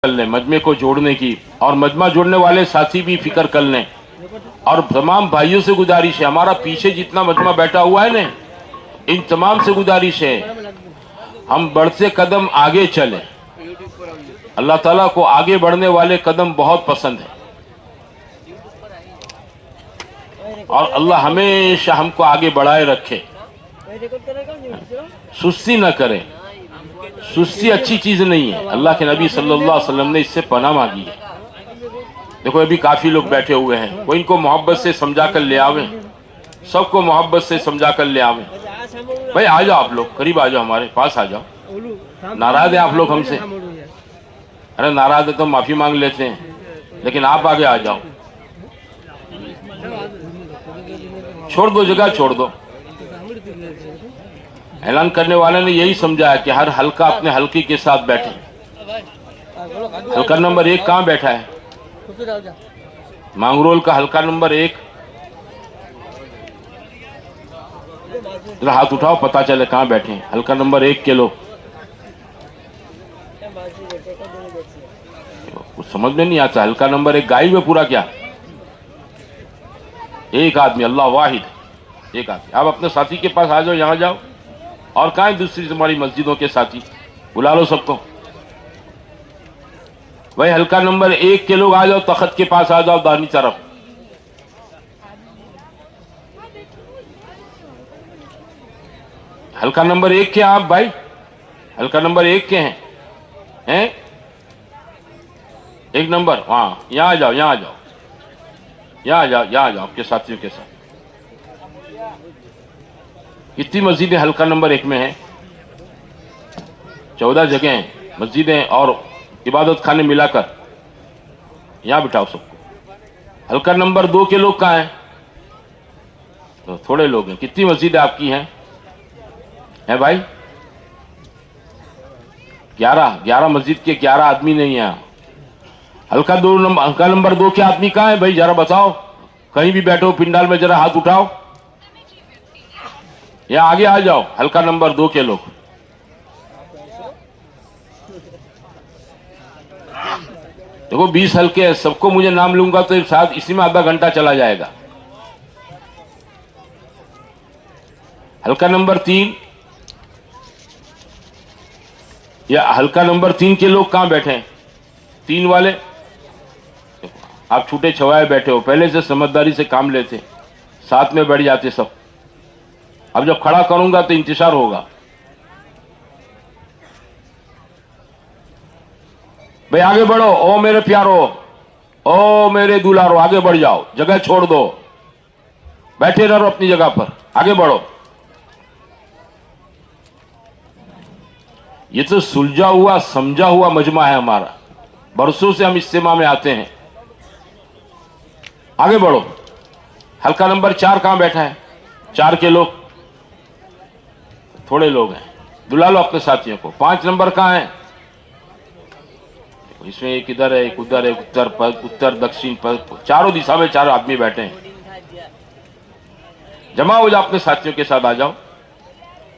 कर लें मजमे को जोड़ने की, और मजमा जोड़ने वाले साथी भी फिक्र कर लें। और तमाम भाइयों से गुजारिश है, हमारा पीछे जितना मजमा बैठा हुआ है ना, इन तमाम से गुजारिश है हम बढ़ते कदम आगे चलें। अल्लाह ताला को आगे बढ़ने वाले कदम बहुत पसंद है और अल्लाह हमेशा हमको आगे बढ़ाए रखे, सुस्ती न करें। सुस्ती अच्छी चीज नहीं है, अल्लाह के नबी सल्लल्लाहु अलैहि वसल्लम ने इससे पनाह मांगी है। देखो अभी काफी लोग बैठे हुए हैं, वो इनको मोहब्बत से समझा कर ले आवे, सबको मोहब्बत से समझा कर ले आवे। भाई आ जाओ, आप लोग करीब आ जाओ, हमारे पास आ जाओ। नाराज है आप लोग हमसे? अरे नाराज है तो माफी मांग लेते हैं, लेकिन आप आगे आ जाओ। छोड़ दो, जगह छोड़ दो। ऐलान करने वाले ने यही समझाया कि हर हल्का अपने हल्की के साथ बैठे। हल्का नंबर 1 कहाँ बैठा है? मांगरोल का हल्का नंबर 1, जरा हाथ उठाओ, पता चले कहाँ बैठे हैं। हल्का नंबर 1 के लोग, कुछ समझ में नहीं आता। हल्का नंबर 1 गायब है पूरा क्या? एक आदमी, अल्लाह वाहिद, एक आदमी। आप अपने साथी के पास आ जाओ, यहाँ जाओ। और कहाँ है दूसरी तुम्हारी मस्जिदों के साथी? बुला लो सबको। भाई हल्का नंबर 1 के लोग आ जाओ, तख्त के पास आ जाओ, दाहिनी तरफ। हल्का नंबर 1 के आप भाई, हल्का नंबर 1 के हैं? 1 नंबर, वहां, यहाँ आ जाओ, यहाँ आ जाओ, यहाँ आ जाओ, यहाँ आ जाओ आपके साथियों के साथ। कितनी मस्जिदें हल्का नंबर 1 में हैं? 14 जगह हैं, मस्जिदें और इबादत खाने मिलाकर। यहां बिठाओ सबको। हल्का नंबर 2 के लोग कहाँ हैं? तो थोड़े लोग हैं। कितनी मस्जिदें आपकी हैं? है भाई 11 मस्जिद के 11 आदमी नहीं है। हल्का नंबर 2 के आदमी कहाँ है भाई? जरा बताओ, कहीं भी बैठो पिंडाल में, जरा हाथ उठाओ, या आगे आ जाओ। हल्का नंबर 2 के लोग, देखो 20 हल्के हैं, सबको मुझे नाम लूंगा तो शायद इसी में आधा घंटा चला जाएगा। हल्का नंबर 3 या हल्का नंबर 3 के लोग कहां बैठे हैं? 3 वाले, आप छूटे छवाए बैठे हो, पहले से समझदारी से काम लेते, साथ में बैठ जाते सब। अब जब खड़ा करूंगा तो इंतजार होगा। भाई आगे बढ़ो, ओ मेरे प्यारो, ओ मेरे दुलारो, आगे बढ़ जाओ, जगह छोड़ दो, बैठे रहो अपनी जगह पर, आगे बढ़ो। ये तो सुलझा हुआ समझा हुआ मजमा है हमारा, बरसों से हम इज्तिमा में आते हैं। आगे बढ़ो। हल्का नंबर 4 कहां बैठा है? 4 के लोग, थोड़े लोग हैं, बुला लो अपने साथियों को। 5 नंबर कहां है? इसमें एक इधर है, एक उधर है, उत्तर दक्षिण पर, चारों दिशा में 4 आदमी बैठे हैं। जमा हो जाओ, अपने साथियों के साथ आ जाओ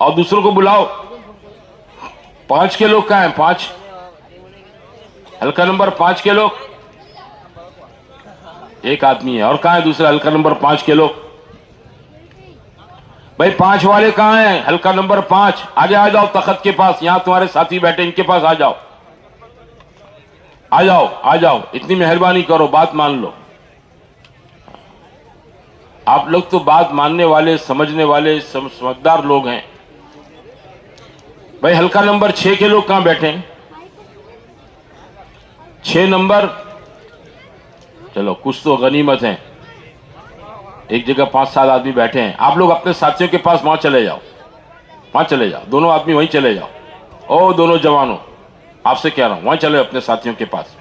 और दूसरों को बुलाओ। 5 के लोग कहां हैं? 5, हल्का नंबर 5 के लोग, एक आदमी है। और कहां है दूसरा हल्का नंबर 5 के लोग? भाई 5 वाले कहां हैं? हल्का नंबर 5, आगे आ जाओ तख्त के पास, यहां तुम्हारे साथी बैठे, इनके पास आ जाओ, आ जाओ, आ जाओ। इतनी मेहरबानी करो, बात मान लो। आप लोग तो बात मानने वाले, समझने वाले, समझदार लोग हैं। भाई हल्का नंबर 6 के लोग कहां बैठे हैं? 6 नंबर, चलो कुछ तो गनीमत है, एक जगह 5-7 आदमी बैठे हैं। आप लोग अपने साथियों के पास वहां चले जाओ, वहां चले जाओ, दोनों आदमी वहीं चले जाओ। ओ दोनों जवानों, आपसे कह रहा हूं, वहां चले अपने साथियों के पास।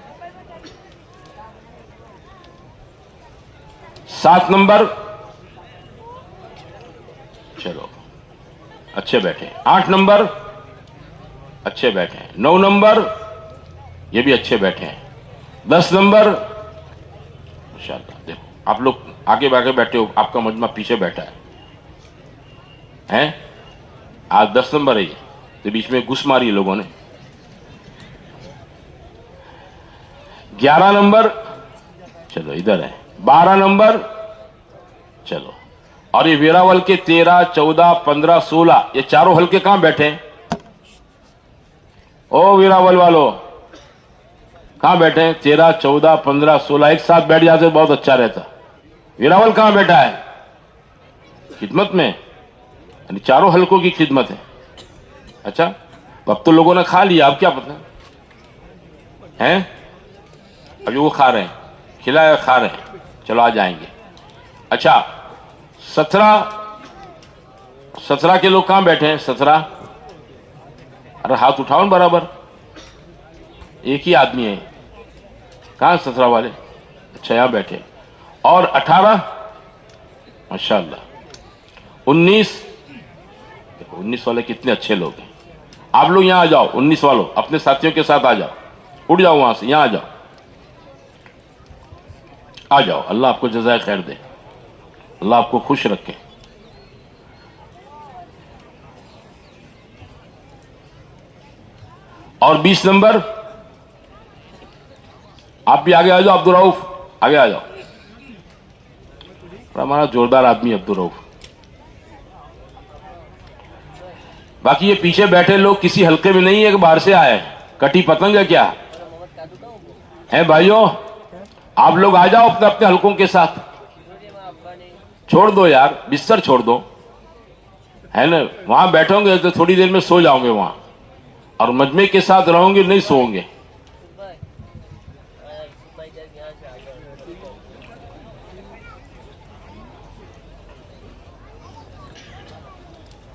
7 नंबर, चलो अच्छे बैठे हैं। 8 नंबर अच्छे बैठे हैं। 9 नंबर ये भी अच्छे बैठे हैं। 10 नंबर, माशाअल्लाह, देखो आप लोग आगे बैठे हो, आपका मजमा पीछे बैठा है? आज 10 नंबर है ये, तो बीच में घुस मारी लोगों ने। 11 नंबर, चलो इधर है, 12 नंबर, चलो। और ये वेरावल के 13, 14, 15, 16 ये चारों हल्के कहां बैठे हैं? ओ वेरावल वालों कहां बैठे हैं? 13, 14, 15, 16 एक साथ बैठ जाते तो बहुत अच्छा रहता। वेरावल कहां बैठा है? खिदमत में, यानी चारों हल्कों की खिदमत है। अच्छा, अब तो लोगों ने खा लिया, अब क्या पता है? अभी वो खा रहे हैं, खिलाया खा रहे हैं, चलो आ जाएंगे। अच्छा, 17 के लोग कहां बैठे हैं? 17, अरे हाथ उठाओ बराबर, एक ही आदमी है, कहां 17 वाले? अच्छा यहां बैठे। और 18, माशाअल्लाह। 19, देखो 19 वाले कितने अच्छे लोग हैं। आप लोग यहां आ जाओ, 19 वालों अपने साथियों के साथ आ जाओ, उठ जाओ वहां से, यहां आ जाओ, आ जाओ। अल्लाह आपको जज़ाए खैर दे, अल्लाह आपको खुश रखे। और 20 नंबर, आप भी आगे आ जाओ, अब्दुल रऊफ आगे आ जाओ। हमारा जोरदार आदमी अब्दुल रऊफ। बाकी ये पीछे बैठे लोग किसी हल्के में नहीं है कि बाहर से आए, कटी पतंग है क्या है? भाइयों आप लोग आ जाओ अपने अपने हल्कों के साथ। छोड़ दो यार, बिस्तर छोड़ दो, है ना? वहां बैठोगे तो थोड़ी देर में सो जाओगे वहां, और मजमे के साथ रहोगे, नहीं सोओगे।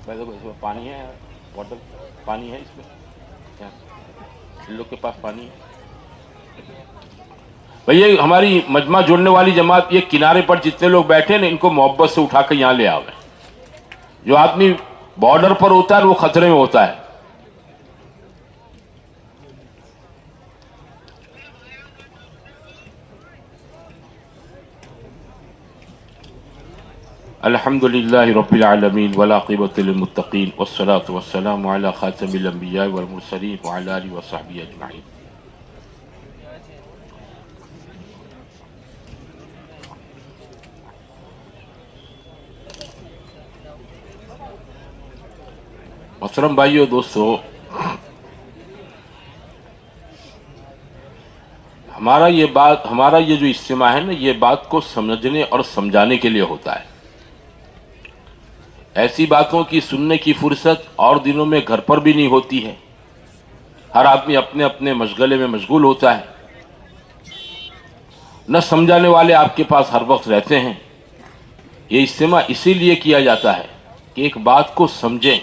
इसमें पानी है, बॉटल पानी है इसमें, इन लोग के पास पानी है। भैया हमारी मजमा जोड़ने वाली जमात, ये किनारे पर जितने लोग बैठे ना, इनको मोहब्बत से उठाकर यहां ले आवे। जो आदमी बॉर्डर पर होता है वो खतरे में होता है। अल्हम्दुलिल्लाहि रब्बिल आलमीन वल आक़िबतु लिल मुत्तक़ीन वस्सलातु वस्सलामु अला ख़ातिमिल अंबिया वल मुरसलीन व अला आलिहि व सहबिहि अजमईन। मोहतरम भाइयों दोस्तों, हमारा ये जो इज्तिमा है ना, ये बात को समझने और समझाने के लिए होता है। ऐसी बातों की सुनने की फुर्सत और दिनों में घर पर भी नहीं होती है। हर आदमी अपने अपने मशगले में मशगूल होता है। न समझाने वाले आपके पास हर वक्त रहते हैं। ये इज्तिमा इसीलिए किया जाता है कि एक बात को समझें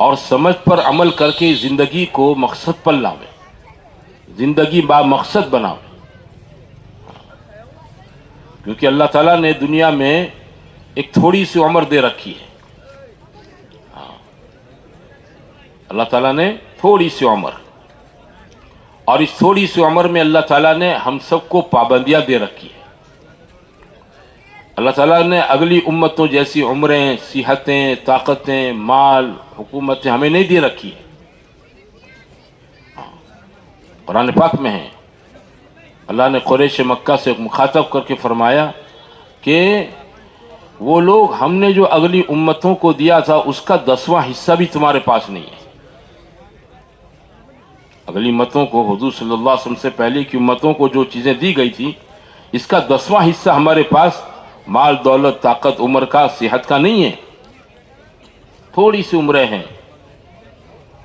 और समझ पर अमल करके जिंदगी को मकसद पर लावें, जिंदगी बा मकसद बनावें। क्योंकि अल्लाह ताला ने दुनिया में एक थोड़ी सी उम्र दे रखी है। अल्लाह ताला ने थोड़ी सी उम्र, और इस थोड़ी सी उम्र में अल्लाह ताला ने हम सबको पाबंदियां दे रखी है। अल्लाह ताला ने अगली उम्मतों जैसी उम्रें, सेहतें, ताकतें, माल, हुकूमतें हमें नहीं दे रखी है। कुरान पाक में है, अल्लाह ने कुरैश मक्का से मुखातब करके फरमाया कि वो लोग, हमने जो अगली उम्मतों को दिया था उसका 10वां हिस्सा भी तुम्हारे पास नहीं है। अगली उम्मतों को, हुजूर सल्लल्लाहु अलैहि वसल्लम से पहले की उम्मतों को जो चीजें दी गई थी, इसका 10वां हिस्सा हमारे पास माल, दौलत, ताकत, उम्र का, सेहत का नहीं है। थोड़ी सी उम्रें हैं,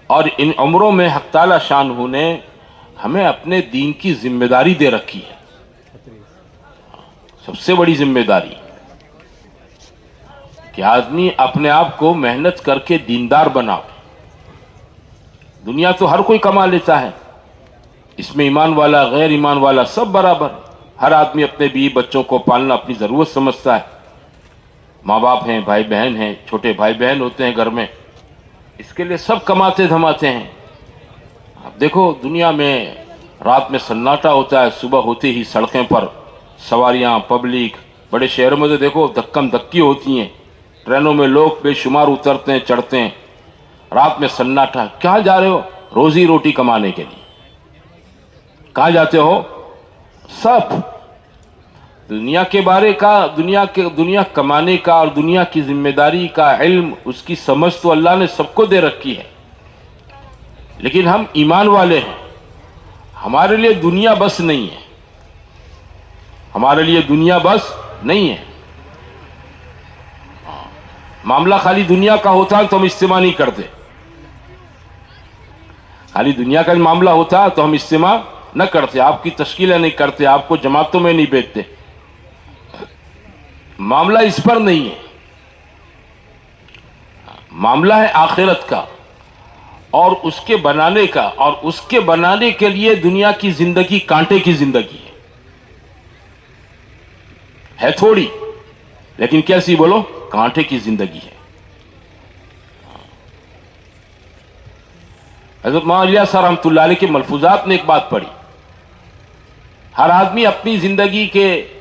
और इन उम्रों में हक़ ताला शानहू ने हमें अपने दीन की जिम्मेदारी दे रखी है। सबसे बड़ी जिम्मेदारी कि आदमी अपने आप को मेहनत करके दीनदार बनाओ। दुनिया तो हर कोई कमा लेता है, इसमें ईमान वाला, गैर ईमान वाला सब बराबर। हर आदमी अपने बीवी बच्चों को पालना अपनी जरूरत समझता है। माँ बाप हैं, भाई बहन हैं, छोटे भाई बहन होते हैं घर में, इसके लिए सब कमाते धमाते हैं। अब देखो दुनिया में रात में सन्नाटा होता है, सुबह होते ही सड़कें पर सवारियां, पब्लिक, बड़े शहरों में तो देखो धक्कम धक्की होती हैं, ट्रेनों में लोग बेशुमार उतरते हैं, चढ़ते हैं, रात में सन्नाटा। क्या जा रहे हो? रोजी रोटी कमाने के लिए। कहाँ जाते हो? सब दुनिया के बारे का, दुनिया कमाने का और दुनिया की जिम्मेदारी का इल्म, उसकी समझ तो अल्लाह ने सबको दे रखी है, लेकिन हम ईमान वाले हैं, हमारे लिए दुनिया बस नहीं है, हमारे लिए दुनिया बस नहीं है। मामला खाली दुनिया का होता तो हम इस्तेमाल नहीं करते, खाली दुनिया का मामला होता तो हम इस्तेमाल न करते, आपकी तश्कीलें नहीं करते, आपको जमातों में नहीं भेजते। मामला इस पर नहीं है, मामला है आखिरत का और उसके बनाने का, और उसके बनाने के लिए दुनिया की जिंदगी कांटे की जिंदगी है थोड़ी, लेकिन कैसी बोलो? कांटे की जिंदगी है। हज़रत मौलाना इलियास रहमतुल्लाह अलैह के मलफूजात ने एक बात पढ़ी, हर आदमी अपनी जिंदगी के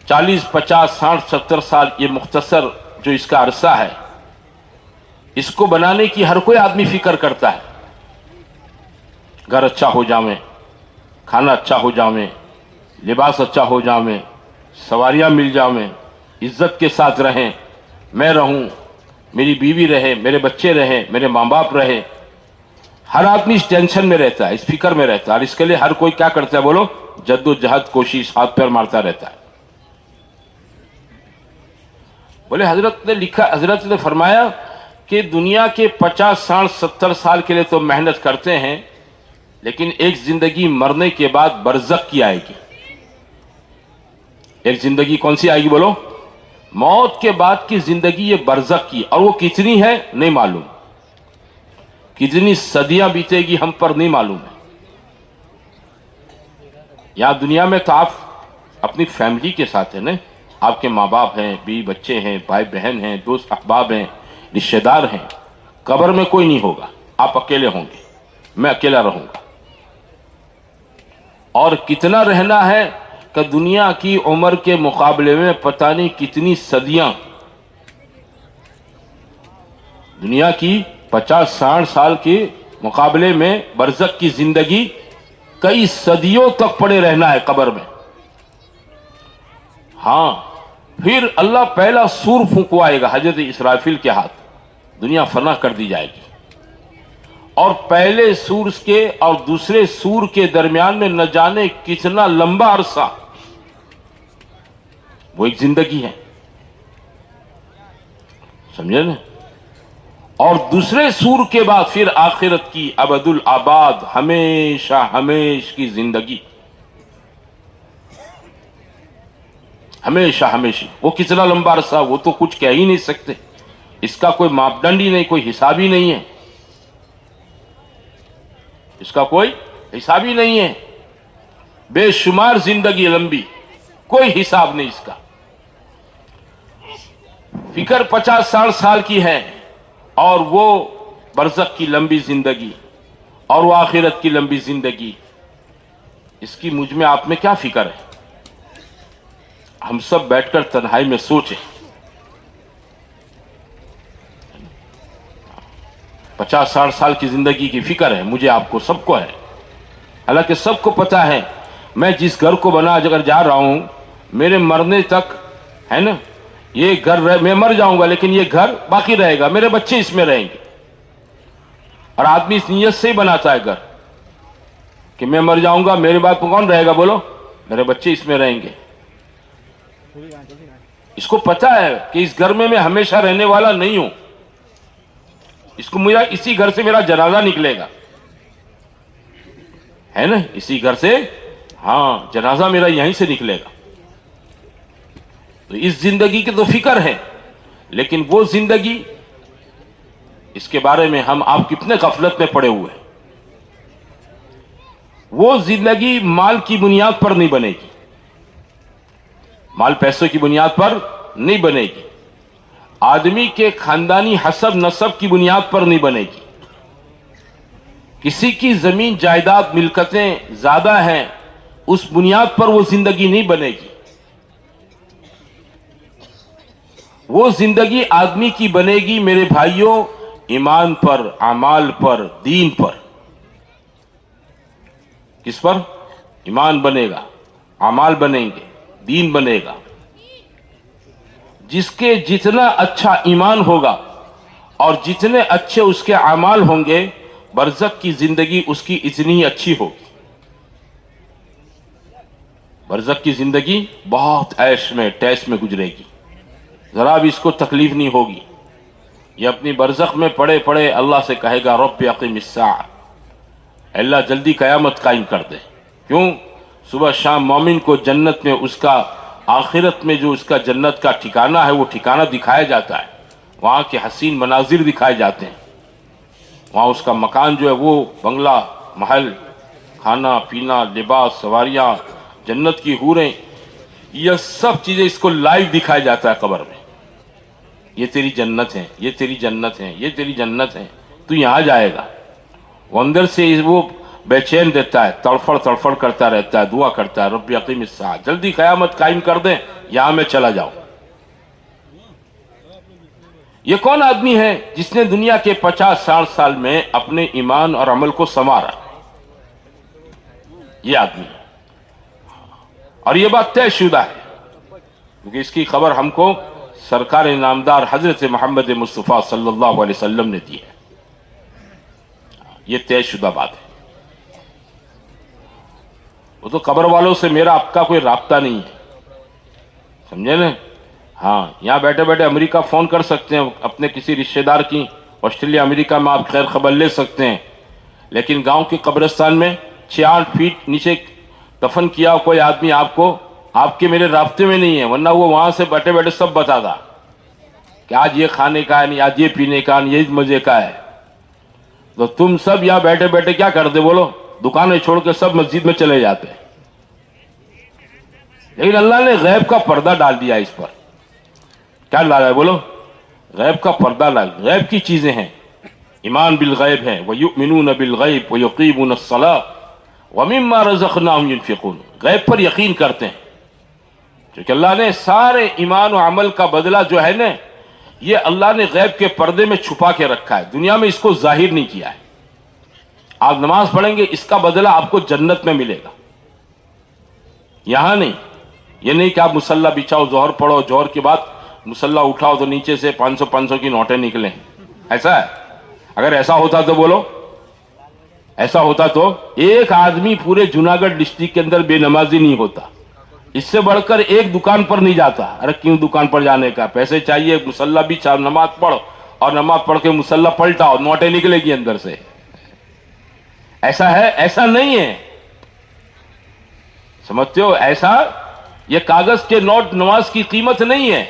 40, 50, 60, 70 साल, ये मुख्तसर जो इसका अरसा है, इसको बनाने की हर कोई आदमी फिक्र करता है। घर अच्छा हो जावे, खाना अच्छा हो जावे, लिबास अच्छा हो जावे, सवारियां मिल जावे, इज्जत के साथ रहें, मैं रहूं, मेरी बीवी रहे, मेरे बच्चे रहे, मेरे माँ बाप रहे। हर आदमी इस टेंशन में रहता है, इस फिक्र में रहता है, और इसके लिए हर कोई क्या करता है बोलो? जद्दोजहद, कोशिश, हाथ पैर मारता रहता है। बोले हजरत ने लिखा, हजरत ने फरमाया कि दुनिया के 50, 60, 70 साल के लिए तो मेहनत करते हैं, लेकिन एक जिंदगी मरने के बाद बरज़ख की आएगी। एक जिंदगी कौन सी आएगी बोलो? मौत के बाद की जिंदगी, ये बरज़ख की, और वो कितनी है नहीं मालूम, कितनी सदियां बीतेगी हम पर नहीं मालूम है। यहां दुनिया में तो आप अपनी फैमिली के साथ है ना, आपके माँ बाप हैं, बीवी बच्चे हैं, भाई बहन हैं, दोस्त अहबाब हैं, रिश्तेदार हैं। कब्र में कोई नहीं होगा, आप अकेले होंगे, मैं अकेला रहूंगा। और कितना रहना है कि दुनिया की उम्र के मुकाबले में पता नहीं कितनी सदियां, दुनिया की 50-60 साल के मुकाबले में बरज़ख की जिंदगी कई सदियों तक पड़े रहना है कब्र में। हाँ, फिर अल्लाह पहला सूर फूंकवाएगा हजरत इसराफिल के हाथ, दुनिया फना कर दी जाएगी, और पहले सूर के और दूसरे सूर के दरमियान में न जाने कितना लंबा अरसा, वो एक जिंदगी है, समझे ना? और दूसरे सूर के बाद फिर आखिरत की अबदुल आबाद, हमेशा हमेश की जिंदगी, हमेशा हमेशा। वो कितना लंबा अरसा, वो तो कुछ कह ही नहीं सकते, इसका कोई मापदंड ही नहीं, कोई हिसाब ही नहीं है, इसका कोई हिसाब ही नहीं है। बेशुमार जिंदगी लंबी, कोई हिसाब नहीं इसका। फिक्र 50-60 साल की है, और वो बरज़ख की लंबी जिंदगी, और वो आखिरत की लंबी जिंदगी, इसकी मुझ में आप में क्या फिक्र है? हम सब बैठकर तन्हाई में सोचें। 50-60 साल की जिंदगी की फिक्र है मुझे, आपको, सबको है। हालांकि सबको पता है मैं जिस घर को बना अगर जा रहा हूं, मेरे मरने तक, है ना, ये घर, मैं मर जाऊंगा लेकिन ये घर बाकी रहेगा, मेरे बच्चे इसमें रहेंगे। और आदमी इस नीयत से ही बनाता है घर कि मैं मर जाऊंगा, मेरे बाद कौन रहेगा बोलो? मेरे बच्चे इसमें रहेंगे। इसको पता है कि इस घर में मैं हमेशा रहने वाला नहीं हूं, इसको मेरा, इसी घर से मेरा जनाजा निकलेगा, है ना, इसी घर से, हाँ, जनाजा मेरा यहीं से निकलेगा। तो इस जिंदगी की तो फिक्र है, लेकिन वो जिंदगी, इसके बारे में हम आप कितने गफलत में पड़े हुए हैं। वो जिंदगी माल की बुनियाद पर नहीं बनेगी, माल पैसों की बुनियाद पर नहीं बनेगी, आदमी के खानदानी हसब नसब की बुनियाद पर नहीं बनेगी, किसी की जमीन जायदाद मिलकतें ज्यादा हैं उस बुनियाद पर वो जिंदगी नहीं बनेगी। वो जिंदगी आदमी की बनेगी मेरे भाइयों, ईमान पर, अमाल पर, दीन पर। किस पर? ईमान बनेगा, अमाल बनेंगे, दीन बनेगा। जिसके जितना अच्छा ईमान होगा और जितने अच्छे उसके अमाल होंगे, बरज़ख की जिंदगी उसकी इतनी ही अच्छी होगी। बरज़ख की जिंदगी बहुत ऐश में टैश में गुजरेगी, जरा भी इसको तकलीफ नहीं होगी। ये अपनी बरज़ख में पड़े पड़े अल्लाह से कहेगा रब्बि अक़िमिस्सा, अल्लाह जल्दी क़यामत कायम कर दे। क्यों? सुबह शाम मोमिन को जन्नत में उसका आखिरत में जो उसका जन्नत का ठिकाना है वो ठिकाना दिखाया जाता है, वहाँ के हसीन मनाजिर दिखाए जाते हैं, वहाँ उसका मकान जो है वो बंगला, महल, खाना पीना, लिबास, सवारियाँ, जन्नत की हूरें, यह सब चीज़ें इसको लाइव दिखाया जाता है कब्र में। ये तेरी जन्नत है, ये तेरी जन्नत है, ये तेरी जन्नत है, तू यहाँ जाएगा। वो अंदर से वो बेचैन देता है, तड़फड़ तड़फड़ करता रहता है, दुआ करता है रब्बि अक़िमिस्सा, जल्दी क़यामत कायम कर दें, यहाँ मैं चला जाऊं। ये कौन आदमी है जिसने दुनिया के 50-60 साल में अपने ईमान और अमल को संवारा? ये आदमी है, और ये बात तयशुदा है क्योंकि इसकी खबर हमको सरकार नामदार हजरत मोहम्मद मुस्तफ़ा सल्लल्लाहु अलैहि वसल्लम ने दी है। ये तयशुदा बात है। वो तो कब्र वालों से मेरा आपका कोई राब्ता नहीं है, समझे ना? हाँ, यहाँ बैठे बैठे अमेरिका फ़ोन कर सकते हैं अपने किसी रिश्तेदार की, ऑस्ट्रेलिया अमेरिका में आप खैर खबर ले सकते हैं, लेकिन गांव के कब्रिस्तान में 6-8 फीट नीचे दफन किया कोई आदमी आपको आपके मेरे राब्ते में नहीं है, वरना वो वहाँ से बैठे बैठे सब बताता कि आज ये खाने का है नहीं, आज ये पीने का नहीं, ये मज़े का है। तो तुम सब यहाँ बैठे बैठे क्या करते बोलो? दुकानें छोड़ के सब मस्जिद में चले जाते हैं। लेकिन अल्लाह ने गैब का पर्दा डाल दिया इस पर। क्या डाला है बोलो? गैब का पर्दा डाल। गैब की चीजें हैं, ईमान बिल गैब है, व युमिनून बिल गैब व युकीमून अस्सलात व मिम्मा रज़क़नाहुम युनफ़िक़ून। गैब पर यकीन करते हैं, क्योंकि अल्लाह ने सारे ईमान और अमल का बदला जो है ना, ये अल्लाह ने गैब के पर्दे में छुपा के रखा है, दुनिया में इसको जाहिर नहीं किया है। आप नमाज पढ़ेंगे, इसका बदला आपको जन्नत में मिलेगा, यहां नहीं। ये नहीं कि आप मुसल्ला बिछाओ, जोहर पढ़ो, जोहर के बाद मुसल्ला उठाओ तो नीचे से 500-500 की नोटें निकले। ऐसा है? अगर ऐसा होता तो बोलो, ऐसा होता तो एक आदमी पूरे जूनागढ़ डिस्ट्रिक्ट के अंदर बेनमाजी नहीं होता। इससे बढ़कर एक दुकान पर नहीं जाता। अरे क्यों दुकान पर जाने का? पैसे चाहिए, मुसल्ला बिछा, नमाज पढ़ो, और नमाज पढ़ के मुसल्ला पलटाओ, नोटें निकलेगी अंदर से। ऐसा है? ऐसा नहीं है, समझते हो? ऐसा ये कागज के नोट नमाज की कीमत नहीं है।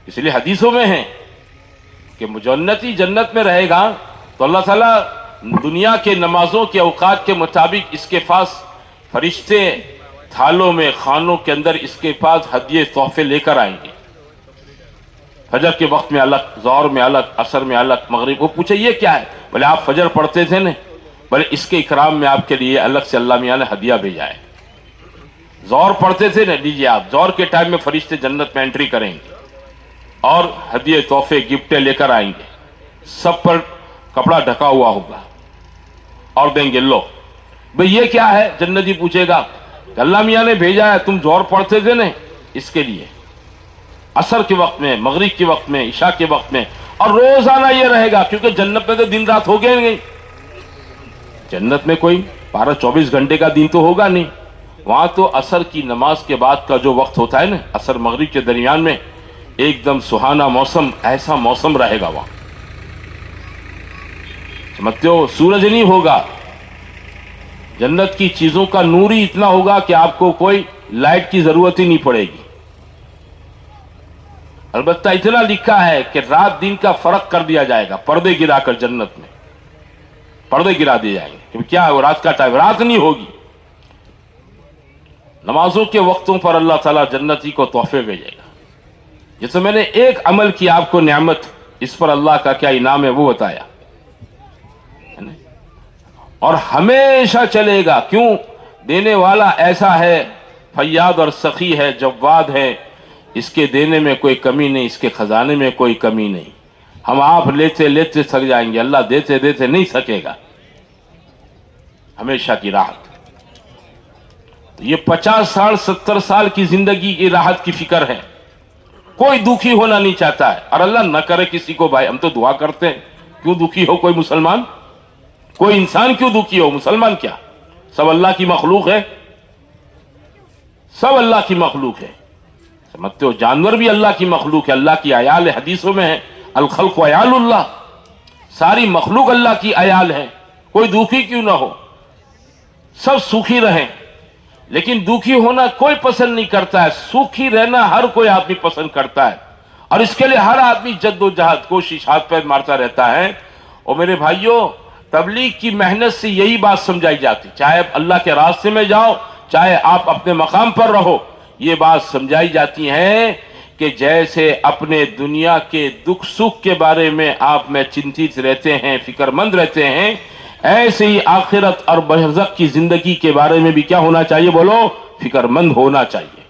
इसलिए हदीसों में है कि जन्नती जन्नत में रहेगा तो अल्लाह ताला दुनिया के नमाजों के औकात के मुताबिक इसके पास फरिश्ते थालों में, खानों के अंदर इसके पास हदिये तोहफे लेकर आएंगे। फजर के वक्त में अलग, ज़ोहर में अलग, असर में अलग, मगरिब। वो पूछे ये क्या है? बोले आप फजर पढ़ते थे ना, बोले इसके इकराम में आपके लिए अलग से अल्लाह मियां ने हदिया भेजा है। ज़ोहर पढ़ते थे ना, लीजिए आप, ज़ोहर के टाइम में फरिश्ते जन्नत में एंट्री करेंगे और हदिये तोहफे गिफ्टें लेकर आएंगे, सब पर कपड़ा ढका हुआ होगा और देंगे। लो भाई ये क्या है? जन्नती पूछेगा, अल्लाह मियां ने भेजा है, तुम ज़ोहर पढ़ते थे ना, इसके लिए असर के वक्त में, मगरिब के वक्त में, इशा के वक्त में, और रोजाना ये रहेगा, क्योंकि जन्नत में तो दिन रात हो गए नहीं। जन्नत में कोई 12-24 घंटे का दिन तो होगा नहीं। वहां तो असर की नमाज के बाद का जो वक्त होता है ना, असर मगरिब के दरमियान में, एकदम सुहाना मौसम, ऐसा मौसम रहेगा वहां, समझते हो? सूरज नहीं होगा, जन्नत की चीजों का नूर ही इतना होगा कि आपको कोई लाइट की जरूरत ही नहीं पड़ेगी। अलबत्ता इतना लिखा है कि रात दिन का फर्क कर दिया जाएगा, पर्दे गिराकर जन्नत में पर्दे गिरा दिए जाएंगे कि क्या है वो रात का टाइम, रात नहीं होगी। नमाजों के वक्तों पर अल्लाह ताला जन्नती को तोहफे भेजेगा। जैसे मैंने एक अमल की आपको नेमत, इस पर अल्लाह का क्या इनाम है वो बताया, और हमेशा चलेगा। क्यों? देने वाला ऐसा है, फैयाद और सखी है, जव्वाद है, इसके देने में कोई कमी नहीं, इसके खजाने में कोई कमी नहीं। हम आप लेते लेते थक जाएंगे, अल्लाह देते देते नहीं थकेगा। हमेशा की राहत। तो ये 50 साल 70 साल की जिंदगी की राहत की फिक्र है। कोई दुखी होना नहीं चाहता है, और अल्लाह न करे किसी को। भाई हम तो दुआ करते हैं, क्यों दुखी हो कोई मुसलमान, कोई इंसान क्यों दुखी हो, मुसलमान क्या, सब अल्लाह की मखलूक है, सब अल्लाह की मखलूक है। समझते हो, जानवर भी अल्लाह की मखलूक है, अल्लाह की अयाल है। हदीसों में है अल खल्क़ु अयालुल्लाह, सारी मखलूक अल्लाह की अयाल है। कोई दुखी क्यों ना हो, सब सुखी रहें। लेकिन दुखी होना कोई पसंद नहीं करता है, सुखी रहना हर कोई आदमी पसंद करता है। और इसके लिए हर आदमी जद्दोजहद कोशिश हाथ पैर मारता रहता है। और मेरे भाइयों, तबलीग की मेहनत से यही बात समझाई जाती, चाहे आप अल्लाह के रास्ते में जाओ, चाहे आप अपने मकाम पर रहो, ये बात समझाई जाती है कि जैसे अपने दुनिया के दुख सुख के बारे में आप में चिंतित रहते हैं, फिक्रमंद रहते हैं, ऐसे ही आखिरत और बरज़ख की जिंदगी के बारे में भी क्या होना चाहिए, बोलो, फिक्रमंद होना चाहिए।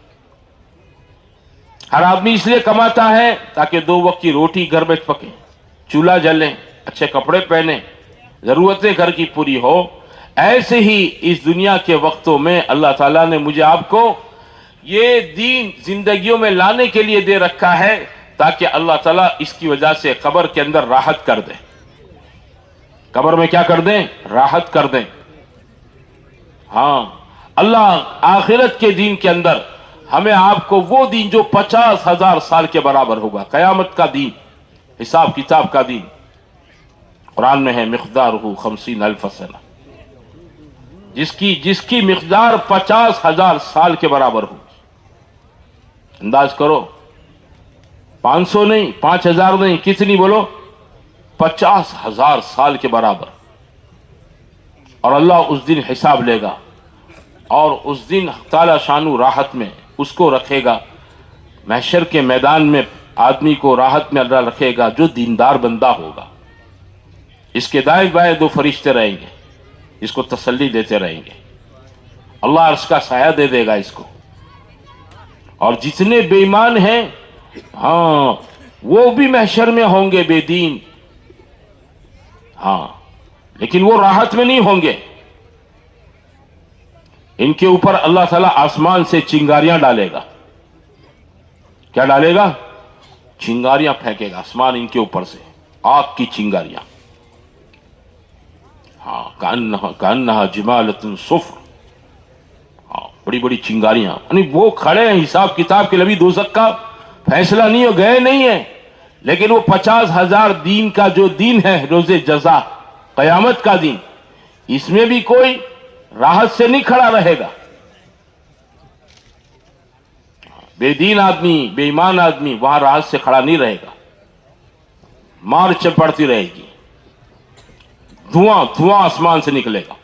हर आदमी इसलिए कमाता है ताकि 2 वक्त की रोटी घर में पके, चूल्हा जले, अच्छे कपड़े पहने, जरूरतें घर की पूरी हो। ऐसे ही इस दुनिया के वक्तों में अल्लाह ताला ने मुझे आपको ये दीन जिंदगियों में लाने के लिए दे रखा है, ताकि अल्लाह ताला इसकी वजह से कब्र के अंदर राहत कर दे। कब्र में क्या कर दें, राहत कर दें। हाँ, अल्लाह आखिरत के दिन के अंदर हमें आपको वो दिन जो 50,000 साल के बराबर होगा, कयामत का दिन, हिसाब किताब का दिन। कुरान में है मिक़दारुहु 50,000 सना, जिसकी मिक़दार 50,000 साल के बराबर होगी। अंदाज करो, 500 नहीं, 5,000 नहीं, कितनी बोलो, 50,000 साल के बराबर। और अल्लाह उस दिन हिसाब लेगा, और उस दिन ताला शानु राहत में उसको रखेगा। महशर के मैदान में आदमी को राहत में अल्लाह रखेगा जो दीनदार बंदा होगा। इसके दाएं बाएं 2 फरिश्ते रहेंगे, इसको तसल्ली देते रहेंगे। अल्लाह अर्श का साया दे देगा इसको। और जितने बेईमान हैं, हाँ, वो भी महशर में होंगे बेदीन, हाँ, लेकिन वो राहत में नहीं होंगे। इनके ऊपर अल्लाह ताला आसमान से चिंगारियां डालेगा। क्या डालेगा, चिंगारियां फेंकेगा आसमान इनके ऊपर से, आग की चिंगारियां। हाँ, कान्हा जिमालतुन सुफ्र, हाँ, बड़ी बड़ी चिंगारियां। यानी वो खड़े हैं हिसाब किताब के लिए, अभी दोज़ख का फैसला नहीं हो गए नहीं है, लेकिन वो 50,000 दिन का जो दिन है, रोजे जजा, कयामत का दिन, इसमें भी कोई राहत से नहीं खड़ा रहेगा। बेदीन आदमी, बेईमान आदमी वहां राहत से खड़ा नहीं रहेगा, मार चपड़ती रहेगी, धुआं धुआं आसमान से निकलेगा,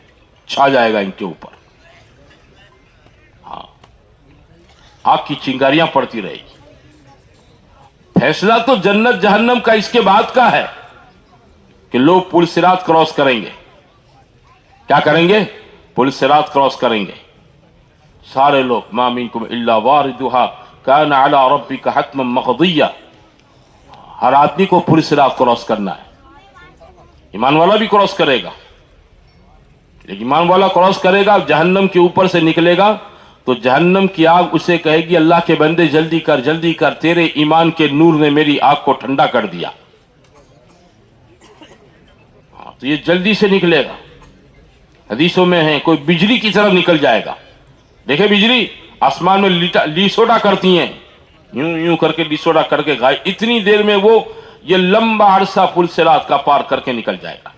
छा जाएगा इनके ऊपर। हाँ, आग की चिंगारियां पड़ती रहेगी। फैसला तो जन्नत जहन्नम का इसके बाद का है कि लोग पुल सिरात क्रॉस करेंगे। क्या करेंगे, पुल सिरात क्रॉस करेंगे सारे लोग। मा मिनकुम इल्ला वारिदुहा कान अला रब्बिका हत्मन मक़दिया। हर आदमी को पुल सिरात क्रॉस करना है। ईमान वाला भी क्रॉस करेगा, लेकिन ईमान वाला क्रॉस करेगा, जहन्नम के ऊपर से निकलेगा तो जहन्नम की आग उसे कहेगी, अल्लाह के बंदे जल्दी कर, जल्दी कर, तेरे ईमान के नूर ने मेरी आग को ठंडा कर दिया। हाँ, तो ये जल्दी से निकलेगा। हदीसों में है कोई बिजली की तरफ निकल जाएगा। देखे बिजली आसमान में लिसोटा करती हैं, यूं यूं करके लिसोटा करके गाय, इतनी देर में वो ये लंबा अरसा पुल सिरात का पार करके निकल जाएगा।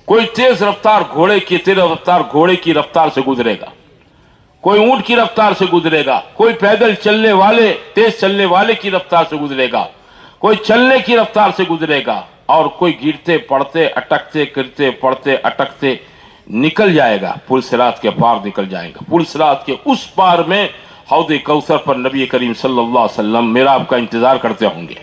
कोई तेज रफ्तार घोड़े की रफ्तार से गुजरेगा, कोई ऊंट की रफ्तार से गुजरेगा, कोई पैदल चलने वाले, तेज चलने वाले की रफ्तार से गुजरेगा, कोई चलने की रफ्तार से गुजरेगा, और कोई गिरते पड़ते अटकते गिरते पड़ते अटकते निकल जाएगा, पुल सिरात के पार निकल जाएगा। पुल सिरात के उस पार में हौद कौसर पर नबी करीम सल्लल्लाहु अलैहि वसल्लम मेरा आपका इंतजार करते होंगे।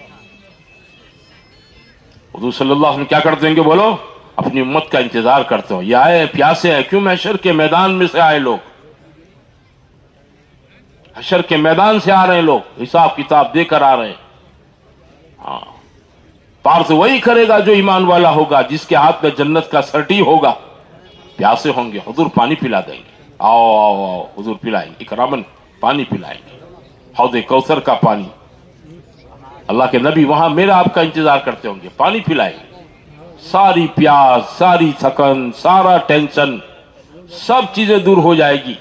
हुजूर सल्लल्लाहु अलैहि वसल्लम क्या करते होंगे, बोलो, अपनी उम्मत का इंतजार करते हो। ये आए प्यासे हैं, क्यों, महशर के मैदान में से आए लोग, हशर के मैदान से आ रहे हैं लोग, हिसाब किताब देकर आ रहे हैं। हाँ, पार तो वही करेगा जो ईमान वाला होगा, जिसके हाथ में जन्नत का सर्टी होगा, प्यासे होंगे, हुजूर पानी पिला देंगे, आओ आओ आओ हुजूर पिलाएंगे, इकरामन पानी पिलाएंगे, हौद कौसर का पानी। अल्लाह के नबी वहां मेरा आपका इंतजार करते होंगे, पानी पिलाएंगे। सारी प्यास, सारी थकन, सारा टेंशन, सब चीजें दूर हो जाएगी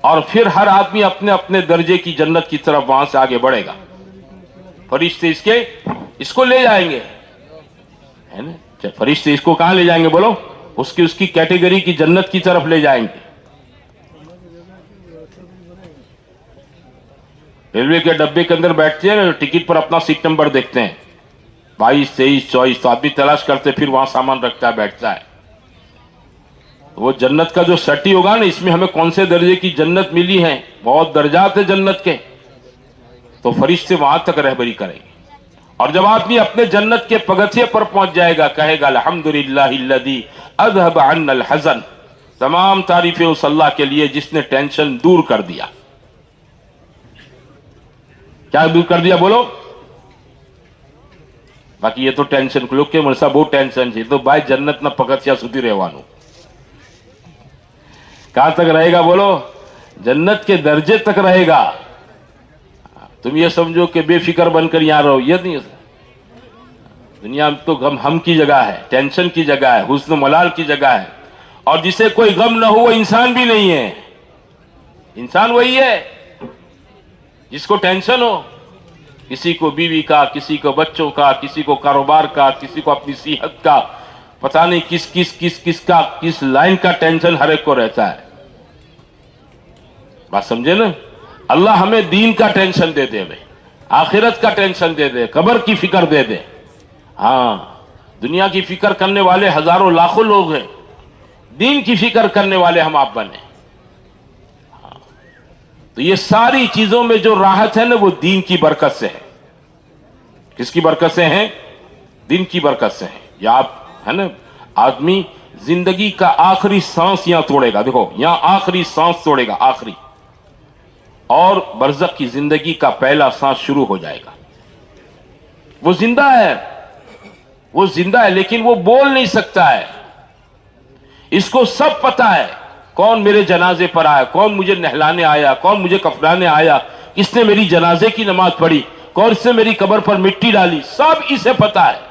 और फिर हर आदमी अपने अपने दर्जे की जन्नत की तरफ वहां से आगे बढ़ेगा। फरिश्ते इसको ले जाएंगे, है ना? फरिश्ते इसको कहां ले जाएंगे बोलो? उसकी कैटेगरी की जन्नत की तरफ ले जाएंगे। रेलवे के डब्बे के अंदर बैठते हैं, टिकट पर अपना सीट नंबर देखते हैं, 22, 23, 24, तो आदमी तलाश करते फिर वहां सामान रखता है, बैठता है। वो जन्नत का जो सटी होगा ना, इसमें हमें कौन से दर्जे की जन्नत मिली है, बहुत दर्जात है जन्नत के, तो फरिश्ते वहां तक रहबरी करेंगे। और जब आदमी अपने जन्नत के पगथिये पर पहुंच जाएगा, कहेगा अल्हम्दुलिल्लाहिल्लज़ी अज़हब अन्नल हज़न, तमाम तारीफें उस अल्लाह के लिए जिसने टेंशन दूर कर दिया। क्या दूर कर दिया बोलो? બાકી એ તો ટેન્શન લોક કે મળસા બહુ ટેન્શન છે, તો ભાઈ જન્નત ના પગથિયા સુધી રહેવાનું। कहां तक रहेगा बोलो? जन्नत के दर्जे तक रहेगा। तुम ये समझो कि बेफिक्र बनकर यहां रहो, ये नहीं। दुनिया में तो गम हम की जगह है, टेंशन की जगह है, हुस्न मलाल की जगह है, और जिसे कोई गम न हो वो इंसान भी नहीं है। इंसान वही है जिसको टेंशन हो, किसी को बीवी का, किसी को बच्चों का, किसी को कारोबार का, किसी को अपनी सेहत का, पता नहीं किस लाइन का टेंशन हर एक को रहता है। बात समझे ना? अल्लाह हमें दीन का टेंशन दे दे, आखिरत का टेंशन दे दे, कब्र की फिक्र दे दे। हाँ, दुनिया की फिक्र करने वाले हजारों लाखों लोग हैं, दीन की फिक्र करने वाले हम आप बने। तो ये सारी चीजों में जो राहत है ना, वो दीन की बरकत से है। किसकी बरकत से है? दीन की बरकत से है। या आप है ना, आदमी जिंदगी का आखिरी सांस यहां तोड़ेगा, देखो यहां आखिरी सांस तोड़ेगा, आखिरी, और बरज़ख की जिंदगी का पहला सांस शुरू हो जाएगा। वो जिंदा है, वो जिंदा है, लेकिन वो बोल नहीं सकता है। इसको सब पता है, कौन मेरे जनाजे पर आया, कौन मुझे नहलाने आया, कौन मुझे कफनाने आया, किसने मेरी जनाजे की नमाज पढ़ी, कौन से मेरी कब्र पर मिट्टी डाली, सब इसे पता है।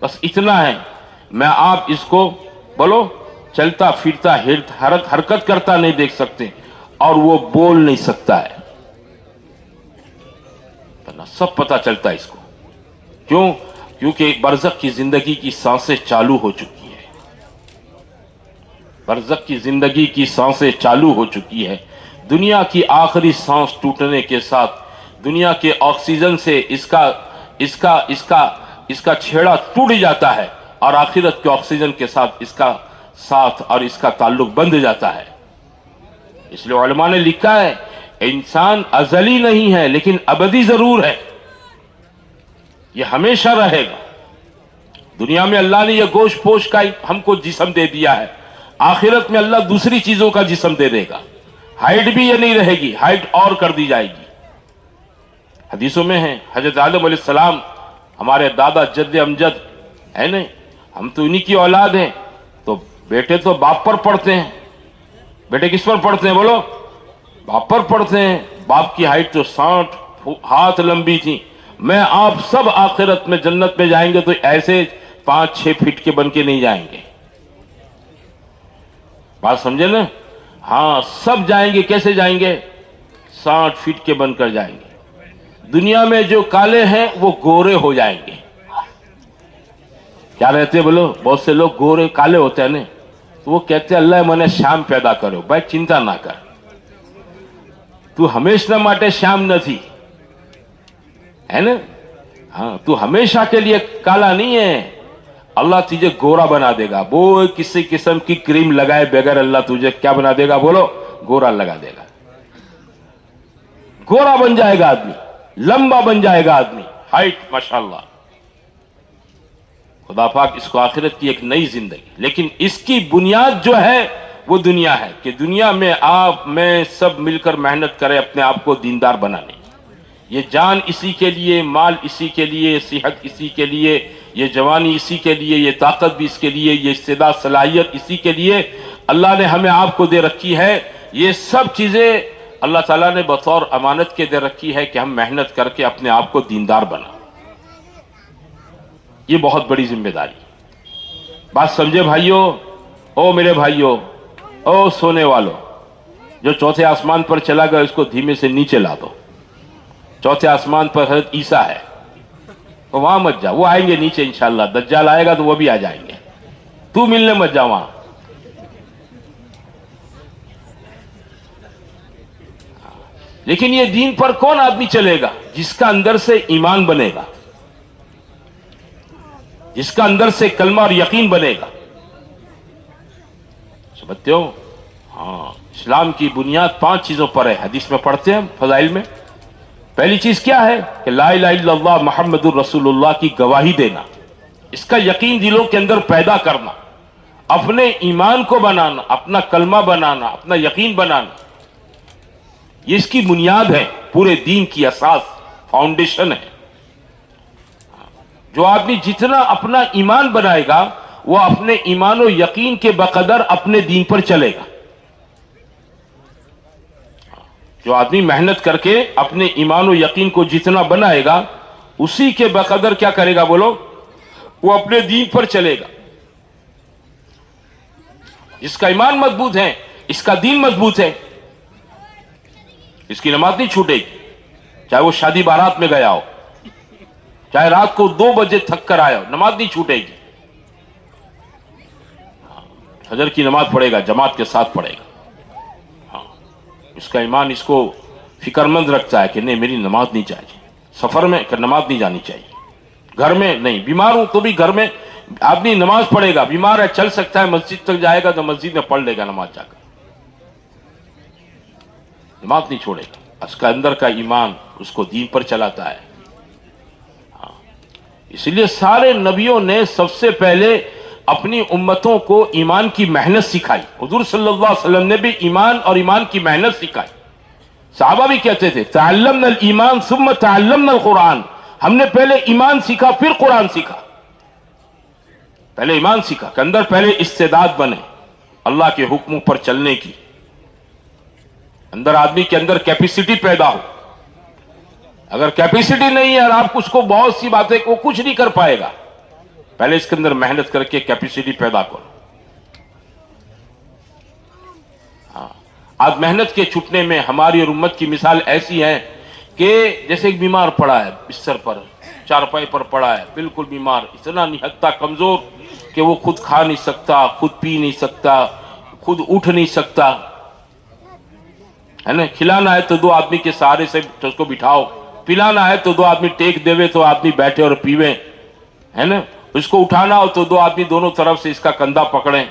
बस इतना है, मैं आप इसको बोलो चलता फिरता हरकत करता नहीं देख सकते, और वो बोल नहीं सकता है, सब पता चलता है इसको। क्यों? क्योंकि बरज़ख की जिंदगी की सांसें चालू हो चुकी है, बरज़ख की जिंदगी की सांसें चालू हो चुकी है। दुनिया की आखिरी सांस टूटने के साथ दुनिया के ऑक्सीजन से इसका छेड़ा टूट जाता है, और आखिरत के ऑक्सीजन के साथ इसका साथ और इसका ताल्लुक बंध जाता है। इसलिए उलमा ने लिखा है, इंसान अजली नहीं है लेकिन अबदी जरूर है, ये हमेशा रहेगा। दुनिया में अल्लाह ने यह गोश्त पोश का हमको जिस्म दे दिया है, आखिरत में अल्लाह दूसरी चीजों का जिस्म दे देगा। हाइट भी ये नहीं रहेगी, हाइट और कर दी जाएगी। हदीसों में है, हजरत आदम अलैहिस्सलाम हमारे दादा जद्द अमजद है नहीं, हम तो इन्हीं की औलाद हैं, तो बेटे तो बाप पर पढ़ते हैं। बेटे किस पर पढ़ते हैं बोलो? बाप पर पढ़ते हैं। बाप की हाइट तो 60 हाथ लंबी थी। मैं आप सब आखिरत में जन्नत में जाएंगे तो ऐसे 5-6 फीट के बन के नहीं जाएंगे। बात समझे ना? हाँ, सब जाएंगे। कैसे जाएंगे? 60 फीट के बनकर जाएंगे। दुनिया में जो काले हैं वो गोरे हो जाएंगे। क्या रहते हैं बोलो? बहुत से लोग गोरे काले होते हैं ना, तो वो कहते हैं अल्लाह मने श्याम पैदा करो। भाई चिंता ना कर, तू हमेशा માટે श्याम નથી, है ना? हाँ, तू हमेशा के लिए काला नहीं है। अल्लाह तुझे गोरा बना देगा। वो किसी किस्म की क्रीम लगाए बगैर अल्लाह तुझे क्या बना देगा बोलो? गोरा लगा देगा। गोरा बन जाएगा आदमी, लंबा बन जाएगा आदमी, हाइट माशाल्लाह। खुदा पाक इसको आखिरत की एक नई जिंदगी, लेकिन इसकी बुनियाद जो है वो दुनिया है कि दुनिया में आप मैं सब मिलकर मेहनत करें अपने आप को दीनदार बनाने। ये जान इसी के लिए, माल इसी के लिए, सेहत इसी के लिए, یہ جوانی اسی کے لیے، یہ طاقت بھی اس کے لیے، یہ استعداد صلاحیت اسی کے لیے اللہ نے ہمیں آپ کو دے رکھی ہے۔ یہ سب چیزیں اللہ تعالیٰ نے بطور امانت کے دے رکھی ہے کہ ہم محنت کر کے اپنے آپ کو دیندار بنا۔ یہ بہت بڑی ذمہ داری۔ بات سمجھے بھائیوں؟ او میرے بھائیوں، او سونے والوں، جو چوتھے آسمان پر چلا گیا اس کو دھیمے سے نیچے لا دو۔ چوتھے آسمان پر حضرت عیسیٰ ہے، تو وہاں مت جا، وہ آئیں گے نیچے انشاءاللہ، دجال آئے گا تو وہ بھی آ جائیں گے، تو ملنے مت جا وہاں۔ لیکن یہ دین پر کون آدمی چلے گا؟ جس کا اندر سے ایمان بنے گا، جس کا اندر سے کلمہ اور یقین بنے گا۔ سمجھتے ہو؟ ہاں، اسلام کی بنیاد 5 چیزوں پر ہے، حدیث میں پڑھتے ہیں فضائل میں۔ پہلی چیز کیا ہے کہ لا الہ الا اللہ محمد الرسول اللہ کی گواہی دینا، اس کا یقین دلوں کے اندر پیدا کرنا، اپنے ایمان کو بنانا، اپنا کلمہ بنانا، اپنا یقین بنانا، یہ اس کی بنیاد ہے، پورے دین کی اساس، فاؤنڈیشن ہے۔ جو آدمی جتنا اپنا ایمان بنائے گا وہ اپنے ایمان و یقین کے بقدر اپنے دین پر چلے گا۔ جو آدمی محنت کر کے اپنے ایمان و یقین کو جتنا بنائے گا اسی کے بقدر کیا کرے گا بولو؟ وہ اپنے دین پر چلے گا۔ جس کا ایمان مضبوط ہے، اس کا دین مضبوط ہے، اس کی نماز نہیں چھوٹے گی، چاہے وہ شادی بارات میں گیا ہو، چاہے رات کو 2 بجے تھک کر آیا ہو، نماز نہیں چھوٹے گی۔ فجر کی نماز پڑھے گا، جماعت کے ساتھ پڑھے گا۔ اس کا ایمان اس کو فکر مند رکھتا ہے کہ نہیں میری نماز نہیں چاہیے، سفر میں کہ نماز نہیں جانی چاہیے، گھر میں نہیں، بیمار ہوں تو بھی گھر میں آدمی نماز پڑھے گا، بیمار ہے چل سکتا ہے مسجد تک جائے گا تو مسجد میں پڑھ لے گا نماز جا کر، نماز نہیں چھوڑے گا۔ اس کا اندر کا ایمان اس کو دین پر چلاتا ہے۔ اس لیے سارے نبیوں نے سب سے پہلے اپنی امتوں کو ایمان کی محنت سکھائی۔ حضور صلی اللہ علیہ وسلم نے بھی ایمان اور ایمان کی محنت سکھائی۔ صحابہ بھی کہتے تھے تعلمنا الایمان ثم تعلمنا القرآن، ہم نے پہلے ایمان سیکھا پھر قرآن سیکھا۔ پہلے ایمان سیکھا کہ اندر پہلے استعداد بنے اللہ کے حکموں پر چلنے کی، اندر آدمی کے اندر کیپیسٹی پیدا ہو۔ اگر کیپیسٹی نہیں ہے اور آپ اس کو بہت سی باتیں کو کچھ نہیں کر پائے گا، پہلے اس کے اندر محنت کر کے کیپیسٹی پیدا کرو۔ آج محنت کے چھٹنے میں ہماری اور امت کی مثال ایسی ہے کہ جیسے ایک بیمار پڑا ہے بستر پر، چارپائی پر پڑا ہے، بالکل بیمار، اتنا نہتا کمزور کہ وہ خود کھا نہیں سکتا، خود پی نہیں سکتا، خود اٹھ نہیں سکتا ہے نا۔ کھلانا ہے تو 2 آدمی کے سہارے سے اس کو بٹھاؤ، پلانا ہے تو 2 آدمی ٹیک دیوے تو آدمی بیٹھے اور پیوے ہے نا۔ اس کو اٹھانا ہو تو 2 آدمی دونوں طرف سے اس کا کندھا پکڑیں،